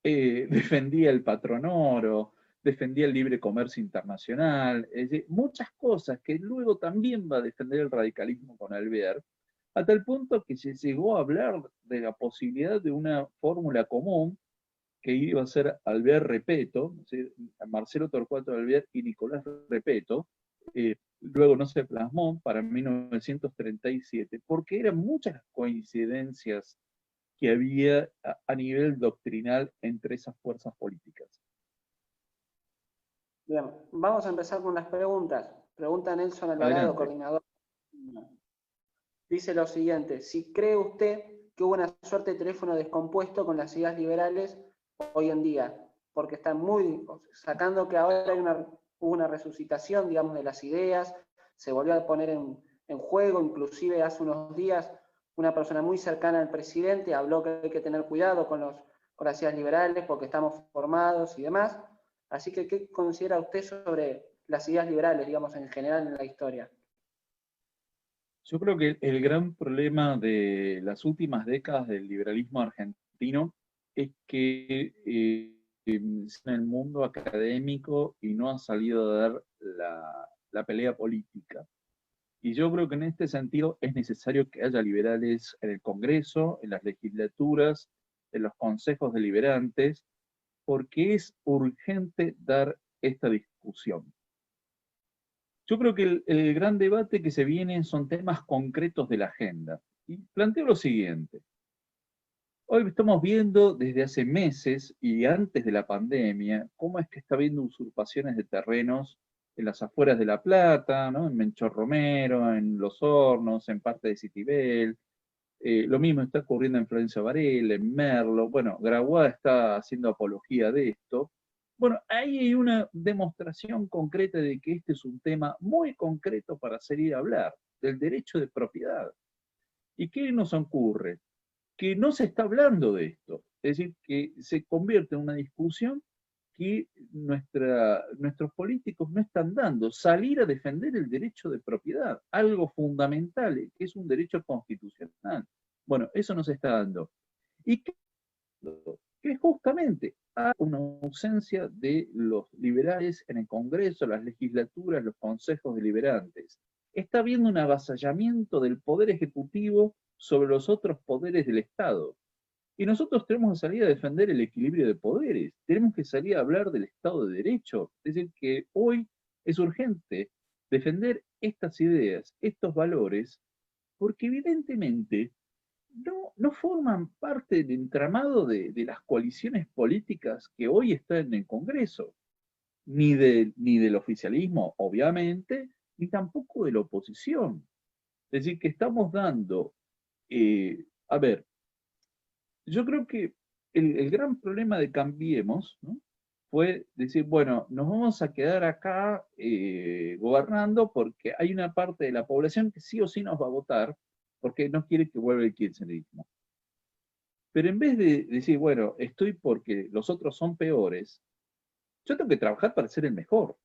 Speaker 2: Defendía el patrón oro, defendía el libre comercio internacional, es decir, muchas cosas que luego también va a defender el radicalismo con Alvear, a tal punto que se llegó a hablar de la posibilidad de una fórmula común que iba a ser Alvear Repetto, es decir, Marcelo Torcuato Alvear y Nicolás Repetto, luego no se plasmó para 1937, porque eran muchas las coincidencias que había a nivel doctrinal entre esas fuerzas políticas.
Speaker 1: Bien, vamos a empezar con las preguntas. Pregunta Nelson Alvarado,
Speaker 2: Adelante.
Speaker 1: coordinador. Dice lo siguiente: si cree usted que hubo una suerte de teléfono descompuesto con las ideas liberales hoy en día, porque están sacando que ahora hubo una resucitación, digamos, de las ideas, se volvió a poner en juego, inclusive hace unos días una persona muy cercana al presidente habló que hay que tener cuidado con las ideas liberales porque estamos formados y demás. Así que, ¿qué considera usted sobre las ideas liberales, digamos, en general en la historia?
Speaker 2: Yo creo que el gran problema de las últimas décadas del liberalismo argentino es que está en el mundo académico y no ha salido a dar la pelea política. Y yo creo que en este sentido es necesario que haya liberales en el Congreso, en las legislaturas, en los consejos deliberantes, porque es urgente dar esta discusión. Yo creo que el gran debate que se viene son temas concretos de la agenda. Y planteo lo siguiente. Hoy estamos viendo desde hace meses y antes de la pandemia cómo es que está habiendo usurpaciones de terrenos en las afueras de La Plata, ¿no? En Menchor Romero, en Los Hornos, en parte de Citibel. Lo mismo está ocurriendo en Florencio Varela, en Merlo. Bueno, Grabois está haciendo apología de esto. Bueno, ahí hay una demostración concreta de que este es un tema muy concreto para salir a hablar, del derecho de propiedad. ¿Y qué nos ocurre? Que no se está hablando de esto. Es decir, que se convierte en una discusión que nuestros políticos no están dando. Salir a defender el derecho de propiedad, algo fundamental, que es un derecho constitucional. Bueno, eso no se está dando. Y que justamente hay una ausencia de los liberales en el Congreso, las legislaturas, los consejos deliberantes. Está habiendo un avasallamiento del poder ejecutivo sobre los otros poderes del Estado. Y nosotros tenemos que salir a defender el equilibrio de poderes, tenemos que salir a hablar del Estado de Derecho. Es decir, que hoy es urgente defender estas ideas, estos valores, porque evidentemente no forman parte del entramado de las coaliciones políticas que hoy están en el Congreso, ni del oficialismo, obviamente, ni tampoco de la oposición. Es decir, que estamos dando, a ver, yo creo que el gran problema de Cambiemos, ¿no? Fue decir, bueno, nos vamos a quedar acá gobernando porque hay una parte de la población que sí o sí nos va a votar porque no quiere que vuelva el kirchnerismo. Pero en vez de decir, bueno, estoy porque los otros son peores, yo tengo que trabajar para ser el mejor.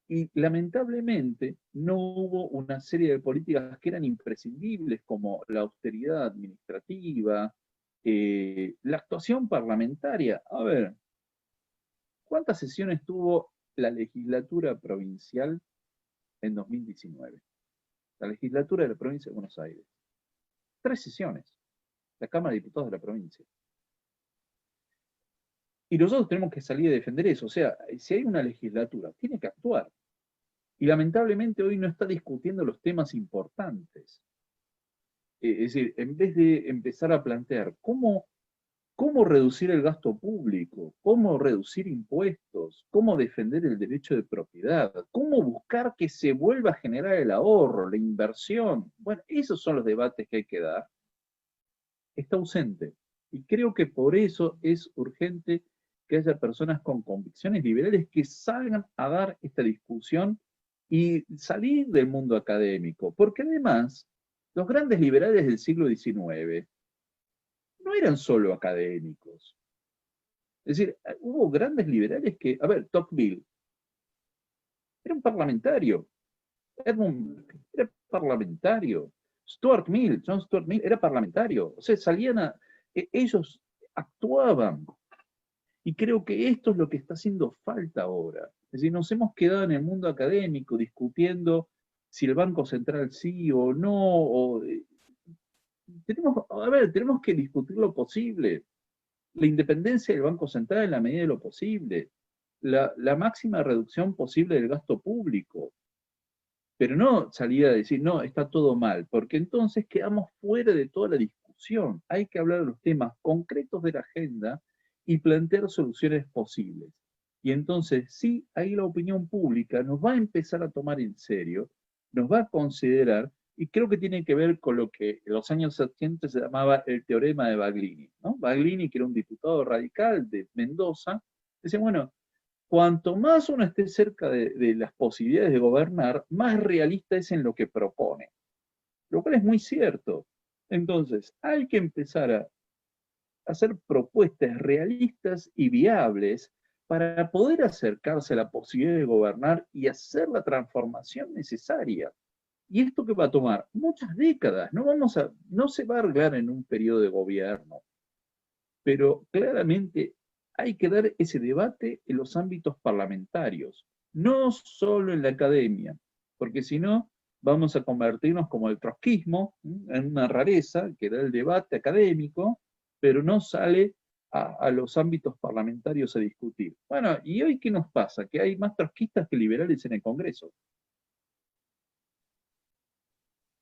Speaker 2: Y lamentablemente no hubo una serie de políticas que eran imprescindibles, como la austeridad administrativa, la actuación parlamentaria. A ver, ¿cuántas sesiones tuvo la legislatura provincial en 2019? La legislatura de la provincia de Buenos Aires. 3 sesiones. La Cámara de Diputados de la provincia. Y nosotros tenemos que salir a defender eso. O sea, si hay una legislatura, tiene que actuar. Y lamentablemente hoy no está discutiendo los temas importantes. Es decir, en vez de empezar a plantear cómo reducir el gasto público, cómo reducir impuestos, cómo defender el derecho de propiedad, cómo buscar que se vuelva a generar el ahorro, la inversión. Bueno, esos son los debates que hay que dar. Está ausente. Y creo que por eso es urgente que haya personas con convicciones liberales que salgan a dar esta discusión y salir del mundo académico. Porque además, los grandes liberales del siglo XIX no eran solo académicos. Es decir, hubo grandes liberales que, a ver, Tocqueville era un parlamentario, Edmund era parlamentario, John Stuart Mill era parlamentario, o sea, ellos actuaban. Y creo que esto es lo que está haciendo falta ahora. Es decir, nos hemos quedado en el mundo académico discutiendo si el Banco Central sí o no. Tenemos que discutir lo posible. La independencia del Banco Central en la medida de lo posible. La máxima reducción posible del gasto público. Pero no salir a decir, no, está todo mal, porque entonces quedamos fuera de toda la discusión. Hay que hablar de los temas concretos de la agenda y plantear soluciones posibles. Y entonces, sí, ahí la opinión pública nos va a empezar a tomar en serio, nos va a considerar, y creo que tiene que ver con lo que en los años 70 se llamaba el teorema de Baglini, ¿no? Baglini, que era un diputado radical de Mendoza, decía, bueno, cuanto más uno esté cerca de las posibilidades de gobernar, más realista es en lo que propone. Lo cual es muy cierto. Entonces, hay que empezar a hacer propuestas realistas y viables para poder acercarse a la posibilidad de gobernar y hacer la transformación necesaria. Y esto que va a tomar muchas décadas, no se va a arreglar en un periodo de gobierno, pero claramente hay que dar ese debate en los ámbitos parlamentarios. no solo en la academia, porque si no vamos a convertirnos como el trotskismo, en una rareza, que da el debate académico, pero no sale a los ámbitos parlamentarios a discutir. Bueno, ¿y hoy qué nos pasa? Que hay más trotskistas que liberales en el Congreso.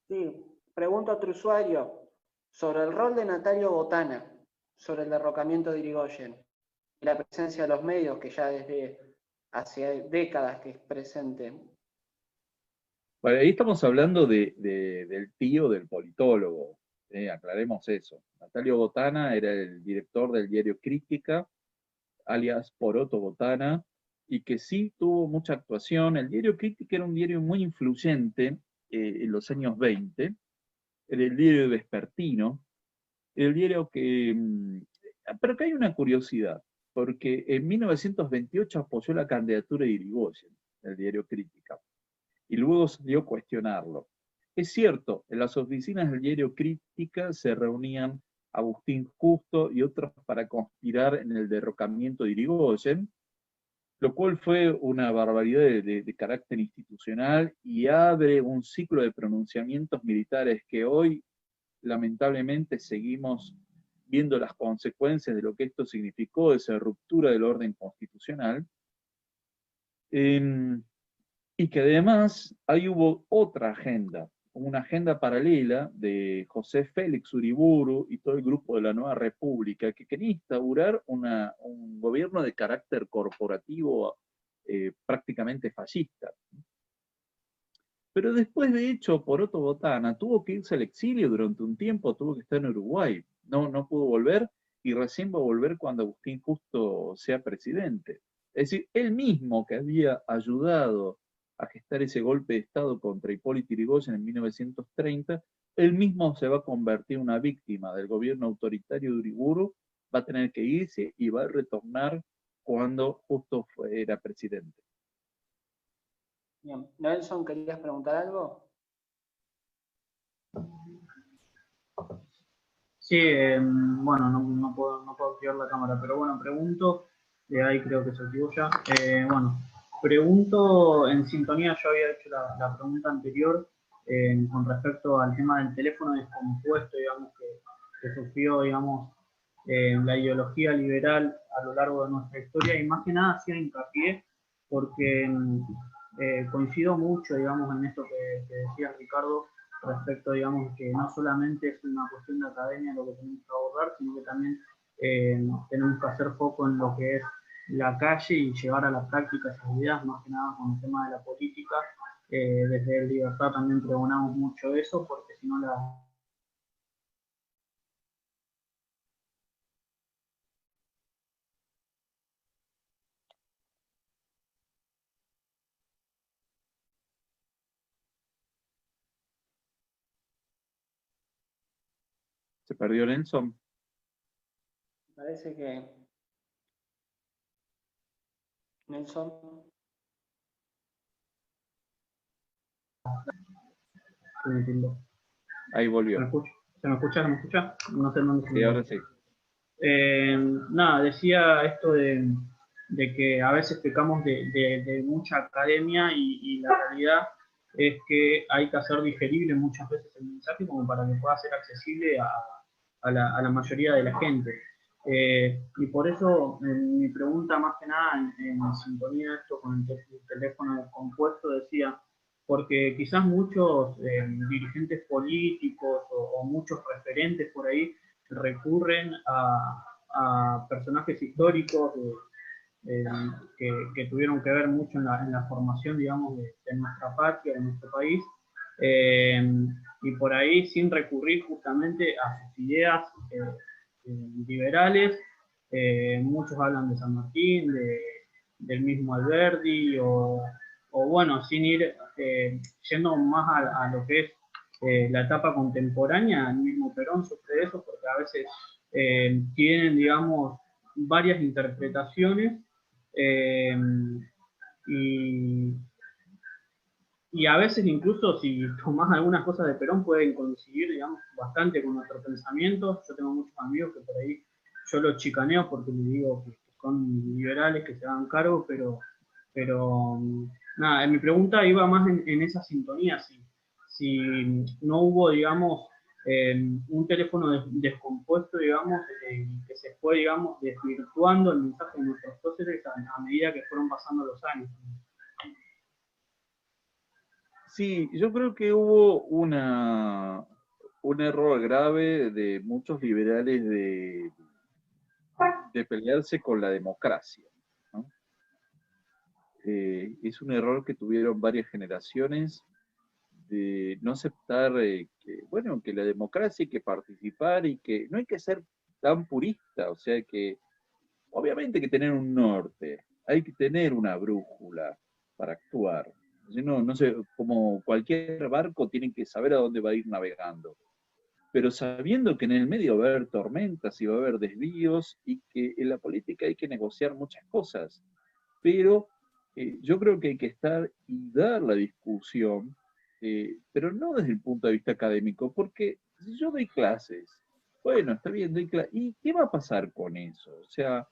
Speaker 1: Sí, pregunto a otro usuario sobre el rol de Natalio Botana, sobre el derrocamiento de Irigoyen, y la presencia de los medios, que ya desde hace décadas que es presente.
Speaker 2: Bueno, ahí estamos hablando del tío del politólogo, aclaremos eso. Natalio Botana era el director del diario Crítica, alias Poroto Botana, y que sí tuvo mucha actuación. El diario Crítica era un diario muy influyente en los años 20, era el diario vespertino, el diario que... Pero que hay una curiosidad, porque en 1928 apoyó la candidatura de Irigoyen, el diario Crítica, y luego salió a cuestionarlo. Es cierto, en las oficinas del diario Crítica se reunían Agustín Justo y otros para conspirar en el derrocamiento de Irigoyen, lo cual fue una barbaridad de carácter institucional y abre un ciclo de pronunciamientos militares que hoy lamentablemente seguimos viendo las consecuencias de lo que esto significó, esa ruptura del orden constitucional. Y que además ahí hubo otra agenda, una agenda paralela de José Félix Uriburu y todo el grupo de la Nueva República, que quería instaurar un gobierno de carácter corporativo prácticamente fascista. Pero después, de hecho, Poroto Botana tuvo que irse al exilio durante un tiempo, tuvo que estar en Uruguay, no pudo volver y recién va a volver cuando Agustín Justo sea presidente. Es decir, él mismo que había ayudado a gestar ese golpe de Estado contra Hipólito Yrigoyen en 1930, él mismo se va a convertir en una víctima del gobierno autoritario de Uriburu, va a tener que irse y va a retornar cuando Justo era presidente.
Speaker 1: Bien. Nelson, ¿querías preguntar algo?
Speaker 3: Sí, bueno, no puedo activar la cámara, pero bueno, pregunto, ahí creo que se activó ya. Bueno, pregunto en sintonía, yo había hecho la pregunta anterior con respecto al tema del teléfono descompuesto, digamos, que sufrió, digamos, la ideología liberal a lo largo de nuestra historia, y más que nada hacía hincapié porque coincido mucho, digamos, en esto que decía Ricardo, respecto, digamos, que no solamente es una cuestión de academia lo que tenemos que abordar, sino que también tenemos que hacer foco en lo que es la calle y llevar a la práctica esas ideas, más que nada con el tema de la política. Desde el Libertad también pregonamos mucho eso, porque si no la...
Speaker 2: ¿Se perdió Nelson?
Speaker 1: Parece que Nelson.
Speaker 2: Ahí volvió.
Speaker 3: ¿Se me escucha? ¿Se me escucha? No sé dónde se me...
Speaker 2: Sí, ahora sí.
Speaker 3: Nada, decía esto de que a veces pecamos de mucha academia y la realidad es que hay que hacer digerible muchas veces el mensaje como para que pueda ser accesible a la mayoría de la gente. Y por eso mi pregunta más que nada en sintonía esto con el teléfono descompuesto decía, porque quizás muchos dirigentes políticos o muchos referentes por ahí recurren a personajes históricos que tuvieron que ver mucho en la formación, digamos, de nuestra patria, de nuestro país, y por ahí sin recurrir justamente a sus ideas liberales. Muchos hablan de San Martín, del mismo Alberdi, o bueno, sin ir yendo más a lo que es la etapa contemporánea, el mismo Perón sufre eso, porque a veces tienen, digamos, varias interpretaciones y, y a veces incluso si tomás algunas cosas de Perón pueden coincidir, digamos, bastante con nuestro pensamiento. Yo tengo muchos amigos que por ahí yo los chicaneo porque les digo que son liberales, que se hagan cargo, pero Pero nada, mi pregunta iba más en esa sintonía, si no hubo, digamos, un teléfono descompuesto, digamos, que se fue, digamos, desvirtuando el mensaje de nuestros próceres a medida que fueron pasando los años.
Speaker 2: Sí, yo creo que hubo un error grave de muchos liberales de pelearse con la democracia, ¿no? Es un error que tuvieron varias generaciones de no aceptar que, bueno, que la democracia hay que participar y que no hay que ser tan purista, o sea que obviamente hay que tener un norte, hay que tener una brújula para actuar. Si no, no sé, como cualquier barco tienen que saber a dónde va a ir navegando, pero sabiendo que en el medio va a haber tormentas y va a haber desvíos y que en la política hay que negociar muchas cosas, pero yo creo que hay que estar y dar la discusión, pero no desde el punto de vista académico, porque si yo doy clases, bueno, está bien, doy clases, ¿y qué va a pasar con eso? O sea,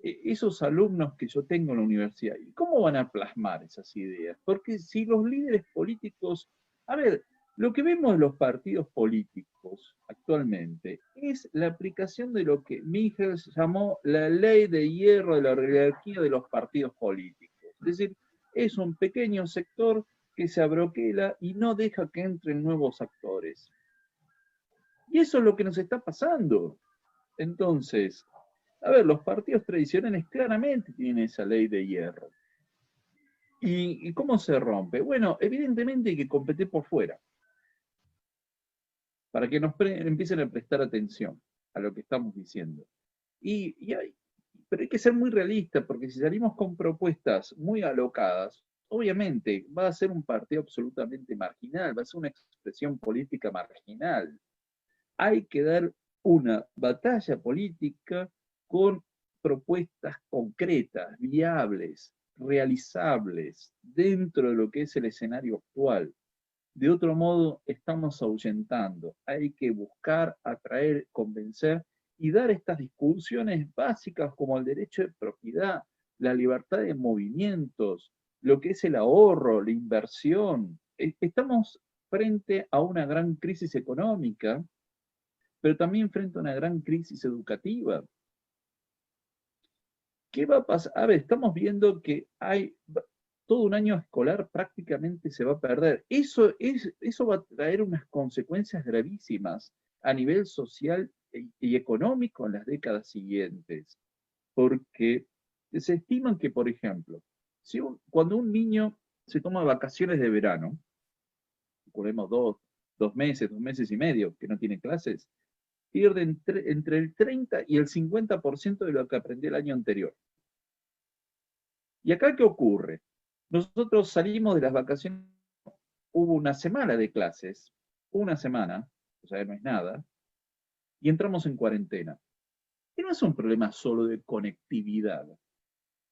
Speaker 2: esos alumnos que yo tengo en la universidad, ¿cómo van a plasmar esas ideas? Porque si los líderes políticos, a ver, lo que vemos en los partidos políticos actualmente es la aplicación de lo que Michels llamó la ley de hierro de la jerarquía de los partidos políticos. Es decir, es un pequeño sector que se abroquela y no deja que entren nuevos actores. Y eso es lo que nos está pasando. Entonces, a ver, los partidos tradicionales claramente tienen esa ley de hierro. ¿Y cómo se rompe? Bueno, evidentemente hay que competir por fuera, para que nos empiecen a prestar atención a lo que estamos diciendo. Pero hay que ser muy realista, porque si salimos con propuestas muy alocadas, obviamente va a ser un partido absolutamente marginal, va a ser una expresión política marginal. Hay que dar una batalla política con propuestas concretas, viables, realizables, dentro de lo que es el escenario actual. De otro modo, estamos ahuyentando. Hay que buscar, atraer, convencer y dar estas discusiones básicas como el derecho de propiedad, la libertad de movimientos, lo que es el ahorro, la inversión. Estamos frente a una gran crisis económica, pero también frente a una gran crisis educativa. ¿Qué va a pasar? A ver, estamos viendo que hay todo un año escolar prácticamente se va a perder. Eso va a traer unas consecuencias gravísimas a nivel social y económico en las décadas siguientes, porque se estima que, por ejemplo, cuando un niño se toma vacaciones de verano, recordemos dos meses y medio que no tiene clases, pierde entre el 30 y el 50% de lo que aprendió el año anterior. ¿Y acá qué ocurre? Nosotros salimos de las vacaciones, hubo una semana de clases, una semana, o sea, no es nada, y entramos en cuarentena. Y no es un problema solo de conectividad,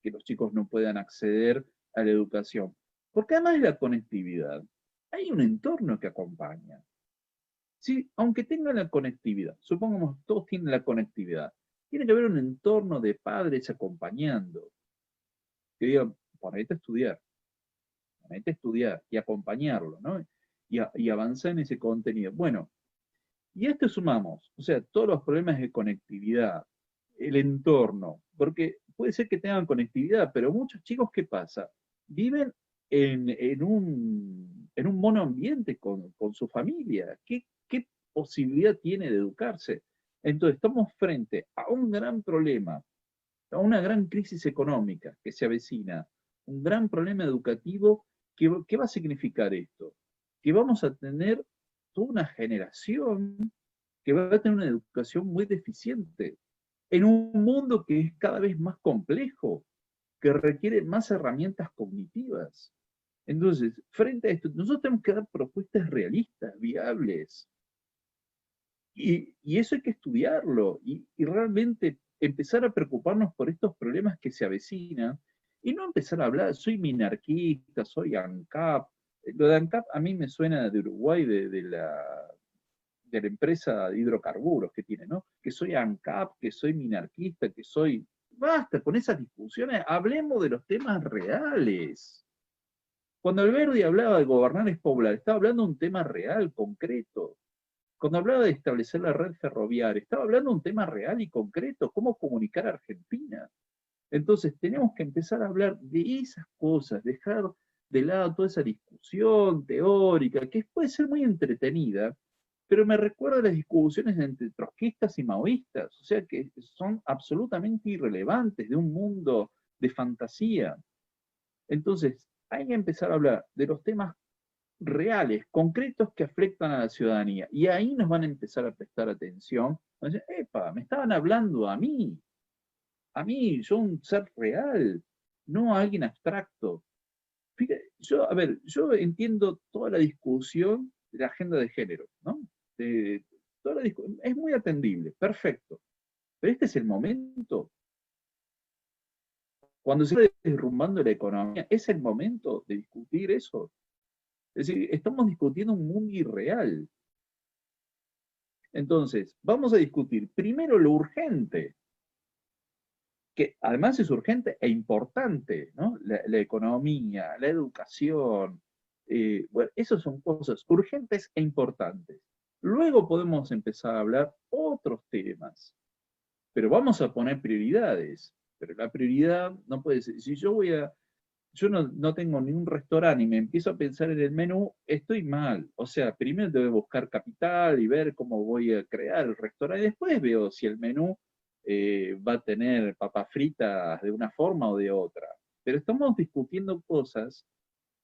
Speaker 2: que los chicos no puedan acceder a la educación, porque además de la conectividad, hay un entorno que acompaña. Sí, aunque tengan la conectividad, supongamos todos tienen la conectividad, tiene que haber un entorno de padres acompañando, que digan, ponete a estudiar y acompañarlo, ¿no? Y avanzar en ese contenido. Bueno, y a esto sumamos, o sea, todos los problemas de conectividad, el entorno, porque puede ser que tengan conectividad, pero muchos chicos, ¿qué pasa? Viven en un monoambiente con su familia. ¿Qué posibilidad tiene de educarse? Entonces, estamos frente a un gran problema, a una gran crisis económica que se avecina, un gran problema educativo. ¿Qué va a significar esto? Que vamos a tener toda una generación que va a tener una educación muy deficiente en un mundo que es cada vez más complejo, que requiere más herramientas cognitivas. Entonces, frente a esto, nosotros tenemos que dar propuestas realistas, viables. Y eso hay que estudiarlo y realmente empezar a preocuparnos por estos problemas que se avecinan y no empezar a hablar, soy minarquista, soy ANCAP. Lo de ANCAP a mí me suena de Uruguay, de la empresa de hidrocarburos que tiene, ¿no? Que soy ANCAP, que soy minarquista, que soy basta con esas discusiones, hablemos de los temas reales. Cuando Alberdi hablaba de gobernar es poblar, estaba hablando de un tema real, concreto. Cuando hablaba de establecer la red ferroviaria, estaba hablando de un tema real y concreto, cómo comunicar a Argentina. Entonces, tenemos que empezar a hablar de esas cosas, dejar de lado toda esa discusión teórica, que puede ser muy entretenida, pero me recuerda a las discusiones entre trotskistas y maoístas, o sea que son absolutamente irrelevantes de un mundo de fantasía. Entonces, hay que empezar a hablar de los temas reales, concretos que afectan a la ciudadanía, y ahí nos van a empezar a prestar atención. Epa, me estaban hablando a mí, yo un ser real, no a alguien abstracto. Fíjate, a ver, yo entiendo toda la discusión de la agenda de género, ¿no? Es muy atendible, perfecto. Pero este es el momento. Cuando se está derrumbando la economía, es el momento de discutir eso. Es decir, estamos discutiendo un mundo irreal. Entonces, vamos a discutir primero lo urgente, que además es urgente e importante, ¿no? La economía, la educación, bueno, esas son cosas urgentes e importantes. Luego podemos empezar a hablar otros temas, pero vamos a poner prioridades. Pero la prioridad no puede ser, si yo no tengo ni un restaurante y me empiezo a pensar en el menú, estoy mal. O sea, primero debo buscar capital y ver cómo voy a crear el restaurante, y después veo si el menú va a tener papas fritas de una forma o de otra. Pero estamos discutiendo cosas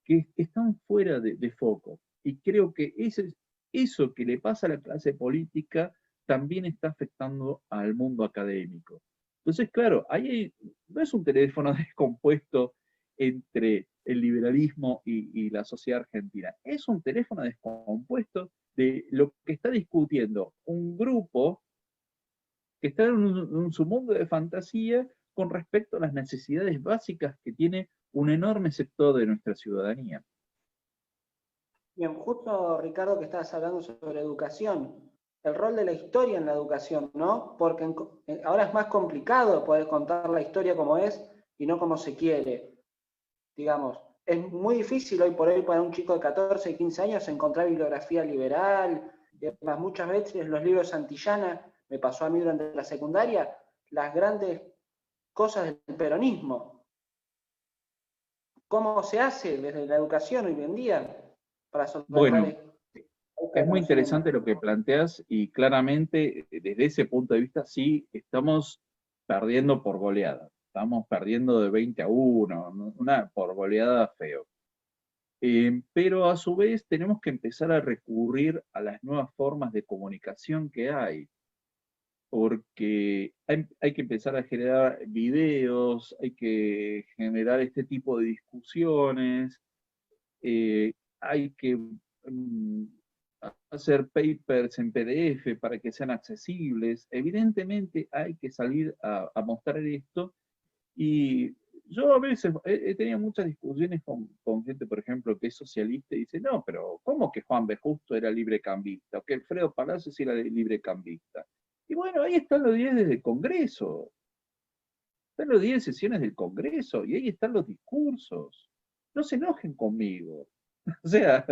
Speaker 2: que están fuera de foco. Y creo que eso que le pasa a la clase política también está afectando al mundo académico. Entonces, claro, ahí no es un teléfono descompuesto entre el liberalismo y la sociedad argentina. Es un teléfono descompuesto de lo que está discutiendo un grupo que está en su mundo de fantasía con respecto a las necesidades básicas que tiene un enorme sector de nuestra ciudadanía.
Speaker 1: Bien, justo Ricardo que estabas hablando sobre educación, el rol de la historia en la educación, ¿no? Porque ahora es más complicado poder contar la historia como es y no como se quiere. Digamos, es muy difícil hoy por hoy para un chico de 14 y 15 años encontrar bibliografía liberal, y además muchas veces los libros Santillana, me pasó a mí durante la secundaria, las grandes cosas del peronismo. ¿Cómo se hace desde la educación hoy en día para solventar
Speaker 2: bueno, es muy interesante lo que planteas y claramente desde ese punto de vista sí estamos perdiendo por goleada. Estamos perdiendo de 20-1, por goleada feo. Pero a su vez tenemos que empezar a recurrir a las nuevas formas de comunicación que hay, porque hay que empezar a generar videos, hay que generar este tipo de discusiones, hay que hacer papers en PDF para que sean accesibles. Evidentemente hay que salir a mostrar esto, y yo a veces he tenido muchas discusiones con gente, por ejemplo, que es socialista y dice, no, pero ¿cómo que Juan B. Justo era librecambista? ¿O que Alfredo Palacios era librecambista? Y bueno, ahí están los 10 desde el Congreso, están los 10 sesiones del Congreso, y ahí están los discursos. No se enojen conmigo. O sea,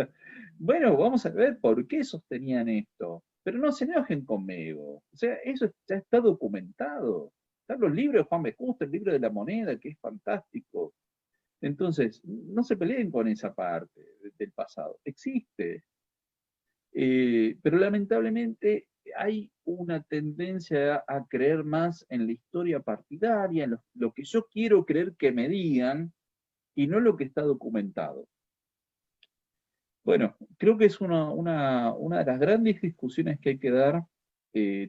Speaker 2: bueno, vamos a ver por qué sostenían esto, pero no se enojen conmigo. O sea, eso ya está documentado. Están los libros de Juan B. Justo, el libro de la moneda, que es fantástico. Entonces, no se peleen con esa parte del pasado. Existe. Pero lamentablemente hay una tendencia a creer más en la historia partidaria, en lo que yo quiero creer que me digan, y no lo que está documentado. Bueno, creo que es una de las grandes discusiones que hay que dar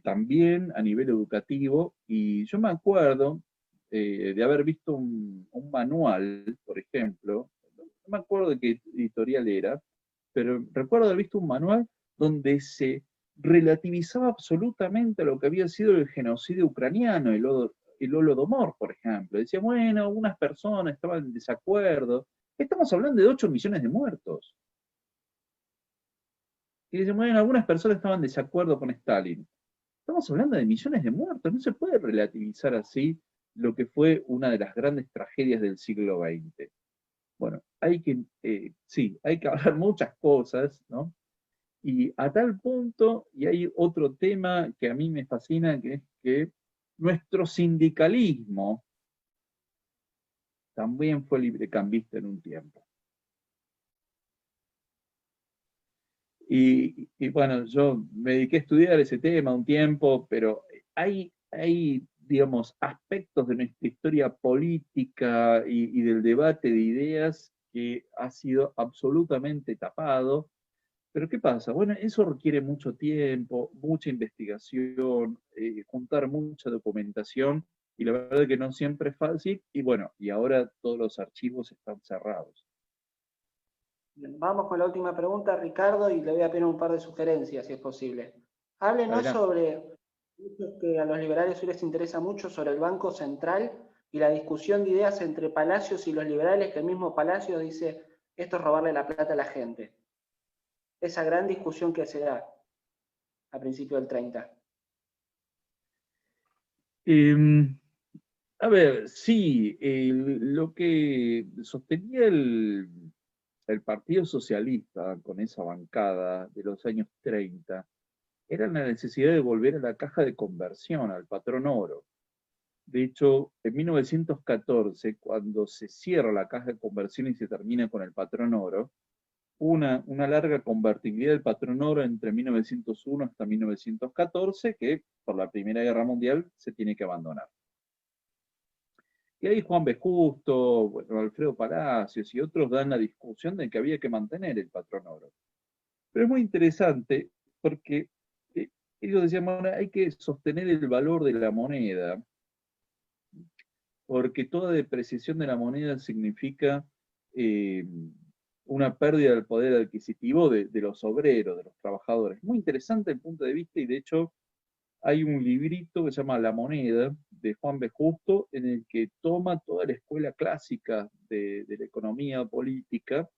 Speaker 2: también a nivel educativo, y yo me acuerdo de haber visto un manual, por ejemplo, no me acuerdo de qué editorial era, pero recuerdo haber visto un manual donde se relativizaba absolutamente lo que había sido el genocidio ucraniano, el Holodomor, por ejemplo. Decía, bueno, algunas personas estaban en desacuerdo. Estamos hablando de 8 millones de muertos. Y dicen, bueno, algunas personas estaban en desacuerdo con Stalin. Estamos hablando de millones de muertos, no se puede relativizar así lo que fue una de las grandes tragedias del siglo XX. Bueno, sí, hay que hablar muchas cosas, ¿no? Y a tal punto, y hay otro tema que a mí me fascina, que es que nuestro sindicalismo también fue librecambista en un tiempo. Y bueno, yo me dediqué a estudiar ese tema un tiempo, pero hay, digamos, aspectos de nuestra historia política y del debate de ideas que ha sido absolutamente tapado. Pero ¿qué pasa? Bueno, eso requiere mucho tiempo, mucha investigación, juntar mucha documentación, y la verdad que no siempre es fácil, y bueno, y ahora todos los archivos están cerrados.
Speaker 1: Bien, vamos con la última pregunta, Ricardo, y le voy a pedir un par de sugerencias, si es posible. Háblenos
Speaker 2: Adelante.
Speaker 1: sobre que a los liberales hoy les interesa mucho sobre el Banco Central y la discusión de ideas entre Palacios y los liberales, que el mismo Palacios dice, esto es robarle la plata a la gente. Esa gran discusión que se da a principios del 30.
Speaker 2: A ver, sí, lo que sostenía el Partido Socialista con esa bancada de los años 30 era la necesidad de volver a la caja de conversión, al patrón oro. De hecho, en 1914, cuando se cierra la caja de conversión y se termina con el patrón oro, una larga convertibilidad del patrón oro entre 1901 hasta 1914, que por la Primera Guerra Mundial se tiene que abandonar. Y ahí Juan B. Justo, bueno, Alfredo Palacios y otros dan la discusión de que había que mantener el patrón oro. Pero es muy interesante porque eh, ellos decían, bueno, hay que sostener el valor de la moneda, porque toda depreciación de la moneda significa eh, una pérdida del poder adquisitivo de los obreros, de los trabajadores. Muy interesante el punto de vista, y de hecho hay un librito que se llama La moneda, de Juan B. Justo, en el que toma toda la escuela clásica de la economía política,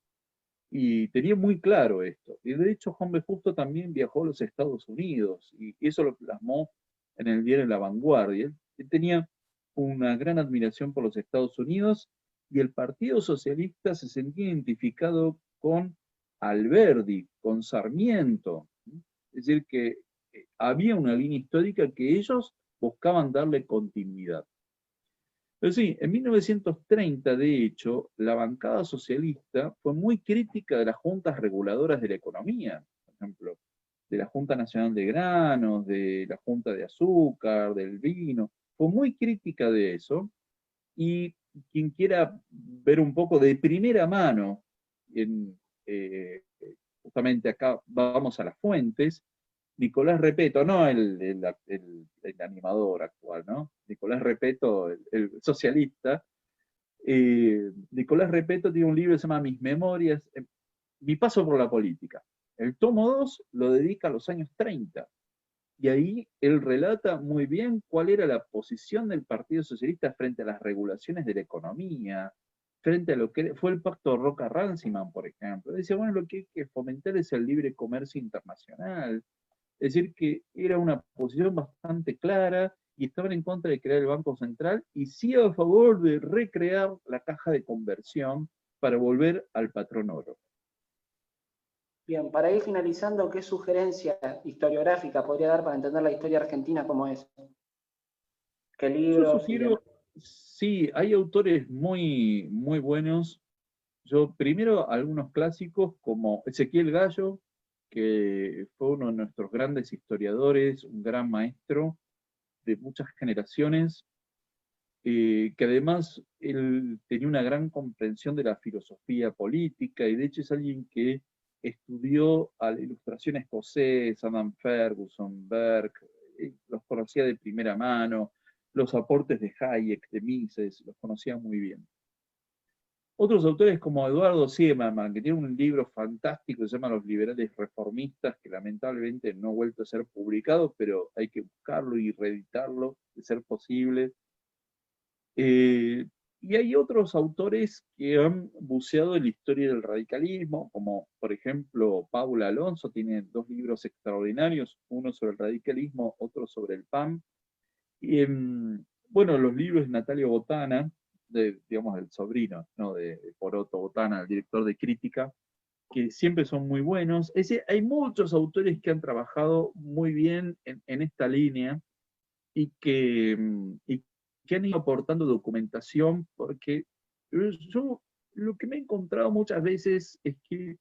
Speaker 2: y tenía muy claro esto. Y de hecho Juan B. Justo también viajó a los Estados Unidos, y eso lo plasmó en el diario La Vanguardia. Él tenía una gran admiración por los Estados Unidos, y el Partido Socialista se sentía identificado con Alberdi, con Sarmiento. Es decir, que había una línea histórica que ellos buscaban darle continuidad. Pero sí, en 1930, de hecho, la bancada socialista fue muy crítica de las juntas reguladoras de la economía, por ejemplo, de la Junta Nacional de Granos, de la Junta de Azúcar, del vino. Fue muy crítica de eso, y quien quiera ver un poco de primera mano, eh, justamente acá vamos a las fuentes, Nicolás Repetto, no el animador actual, ¿no? Nicolás Repetto, el socialista. Nicolás Repetto tiene un libro que se llama Mis Memorias, Mi paso por la política. El tomo 2 lo dedica a los años 30. Y ahí él relata muy bien cuál era la posición del Partido Socialista frente a las regulaciones de la economía, frente a lo que fue el pacto Roca-Ranciman, por ejemplo. Decía, bueno, lo que hay que fomentar es el libre comercio internacional. Es decir, que era una posición bastante clara, y estaban en contra de crear el Banco Central, y sí a favor de recrear la caja de conversión para volver al patrón oro.
Speaker 1: Bien, para ir finalizando, ¿qué sugerencia historiográfica podría dar para entender la historia argentina como es? ¿Qué
Speaker 2: Yo
Speaker 1: libros y demás?
Speaker 2: sugiero, sí, hay autores muy, muy buenos. Yo primero algunos clásicos como Ezequiel Gallo, que fue uno de nuestros grandes historiadores, un gran maestro de muchas generaciones, que además él tenía una gran comprensión de la filosofía política, y de hecho es alguien que estudió a la Ilustración escocesa, Adam Ferguson, Burke, los conocía de primera mano, los aportes de Hayek, de Mises, los conocía muy bien. Otros autores como Eduardo Zimmerman, que tiene un libro fantástico que se llama Los liberales reformistas, que lamentablemente no ha vuelto a ser publicado, pero hay que buscarlo y reeditarlo, de ser posible. Y hay otros autores que han buceado en la historia del radicalismo, como por ejemplo Paula Alonso, tiene dos libros extraordinarios, uno sobre el radicalismo, otro sobre el PAN. Y bueno, los libros de Natalio Botana, digamos, del sobrino, ¿no? de Poroto Botana, el director de crítica, que siempre son muy buenos. Es decir, hay muchos autores que han trabajado muy bien en esta línea y que han ido aportando documentación, porque yo lo que me he encontrado muchas veces es que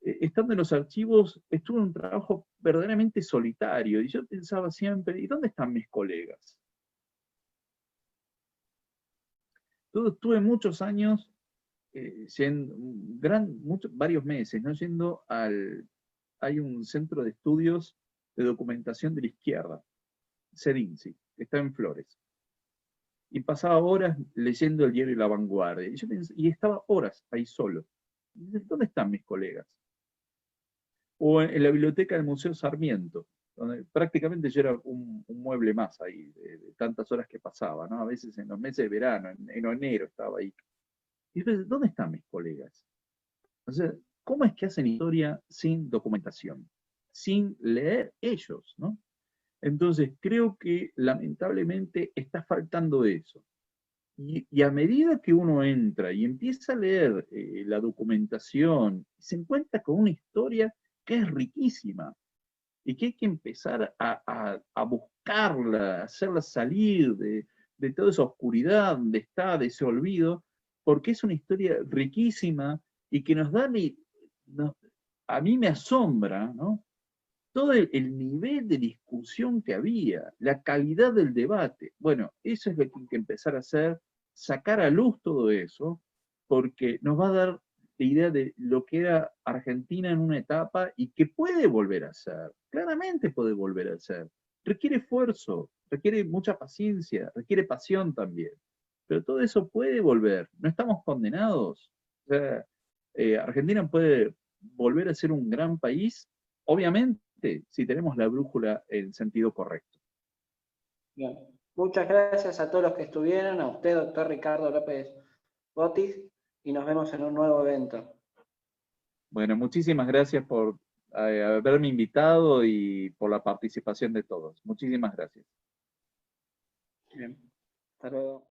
Speaker 2: estando en los archivos estuve en un trabajo verdaderamente solitario y yo pensaba siempre, ¿y dónde están mis colegas? Yo estuve muchos años, varios meses, ¿no? Yendo hay un centro de estudios de documentación de la izquierda, CEDINSI, que está en Flores. Y pasaba horas leyendo el diario La Vanguardia. Y estaba horas ahí solo. ¿Dónde están mis colegas? O en la biblioteca del Museo Sarmiento, donde prácticamente yo era un mueble más ahí, de tantas horas que pasaba, ¿no? A veces en los meses de verano, en enero estaba ahí. Y entonces, ¿dónde están mis colegas? O sea, ¿cómo es que hacen historia sin documentación? Sin leer ellos, ¿no? Entonces, creo que lamentablemente está faltando eso. Y a medida que uno entra y empieza a leer la documentación, se encuentra con una historia que es riquísima y que hay que empezar a buscarla, a hacerla salir de toda esa oscuridad donde está, de ese olvido, porque es una historia riquísima y que a mí me asombra, ¿no? Todo el nivel de discusión que había, la calidad del debate. Bueno, eso es lo que hay que empezar a hacer, sacar a luz todo eso, porque nos va a dar la idea de lo que era Argentina en una etapa y que puede volver a ser, claramente puede volver a ser. Requiere esfuerzo, requiere mucha paciencia, requiere pasión también, pero todo eso puede volver, no estamos condenados. O sea, Argentina puede volver a ser un gran país, obviamente, si tenemos la brújula en sentido correcto.
Speaker 1: Bien. Muchas gracias a todos los que estuvieron, a usted, doctor Ricardo López Botis, y nos vemos en un nuevo evento.
Speaker 2: Bueno, muchísimas gracias por haberme invitado y por la participación de todos. Muchísimas gracias.
Speaker 1: Bien. Hasta luego.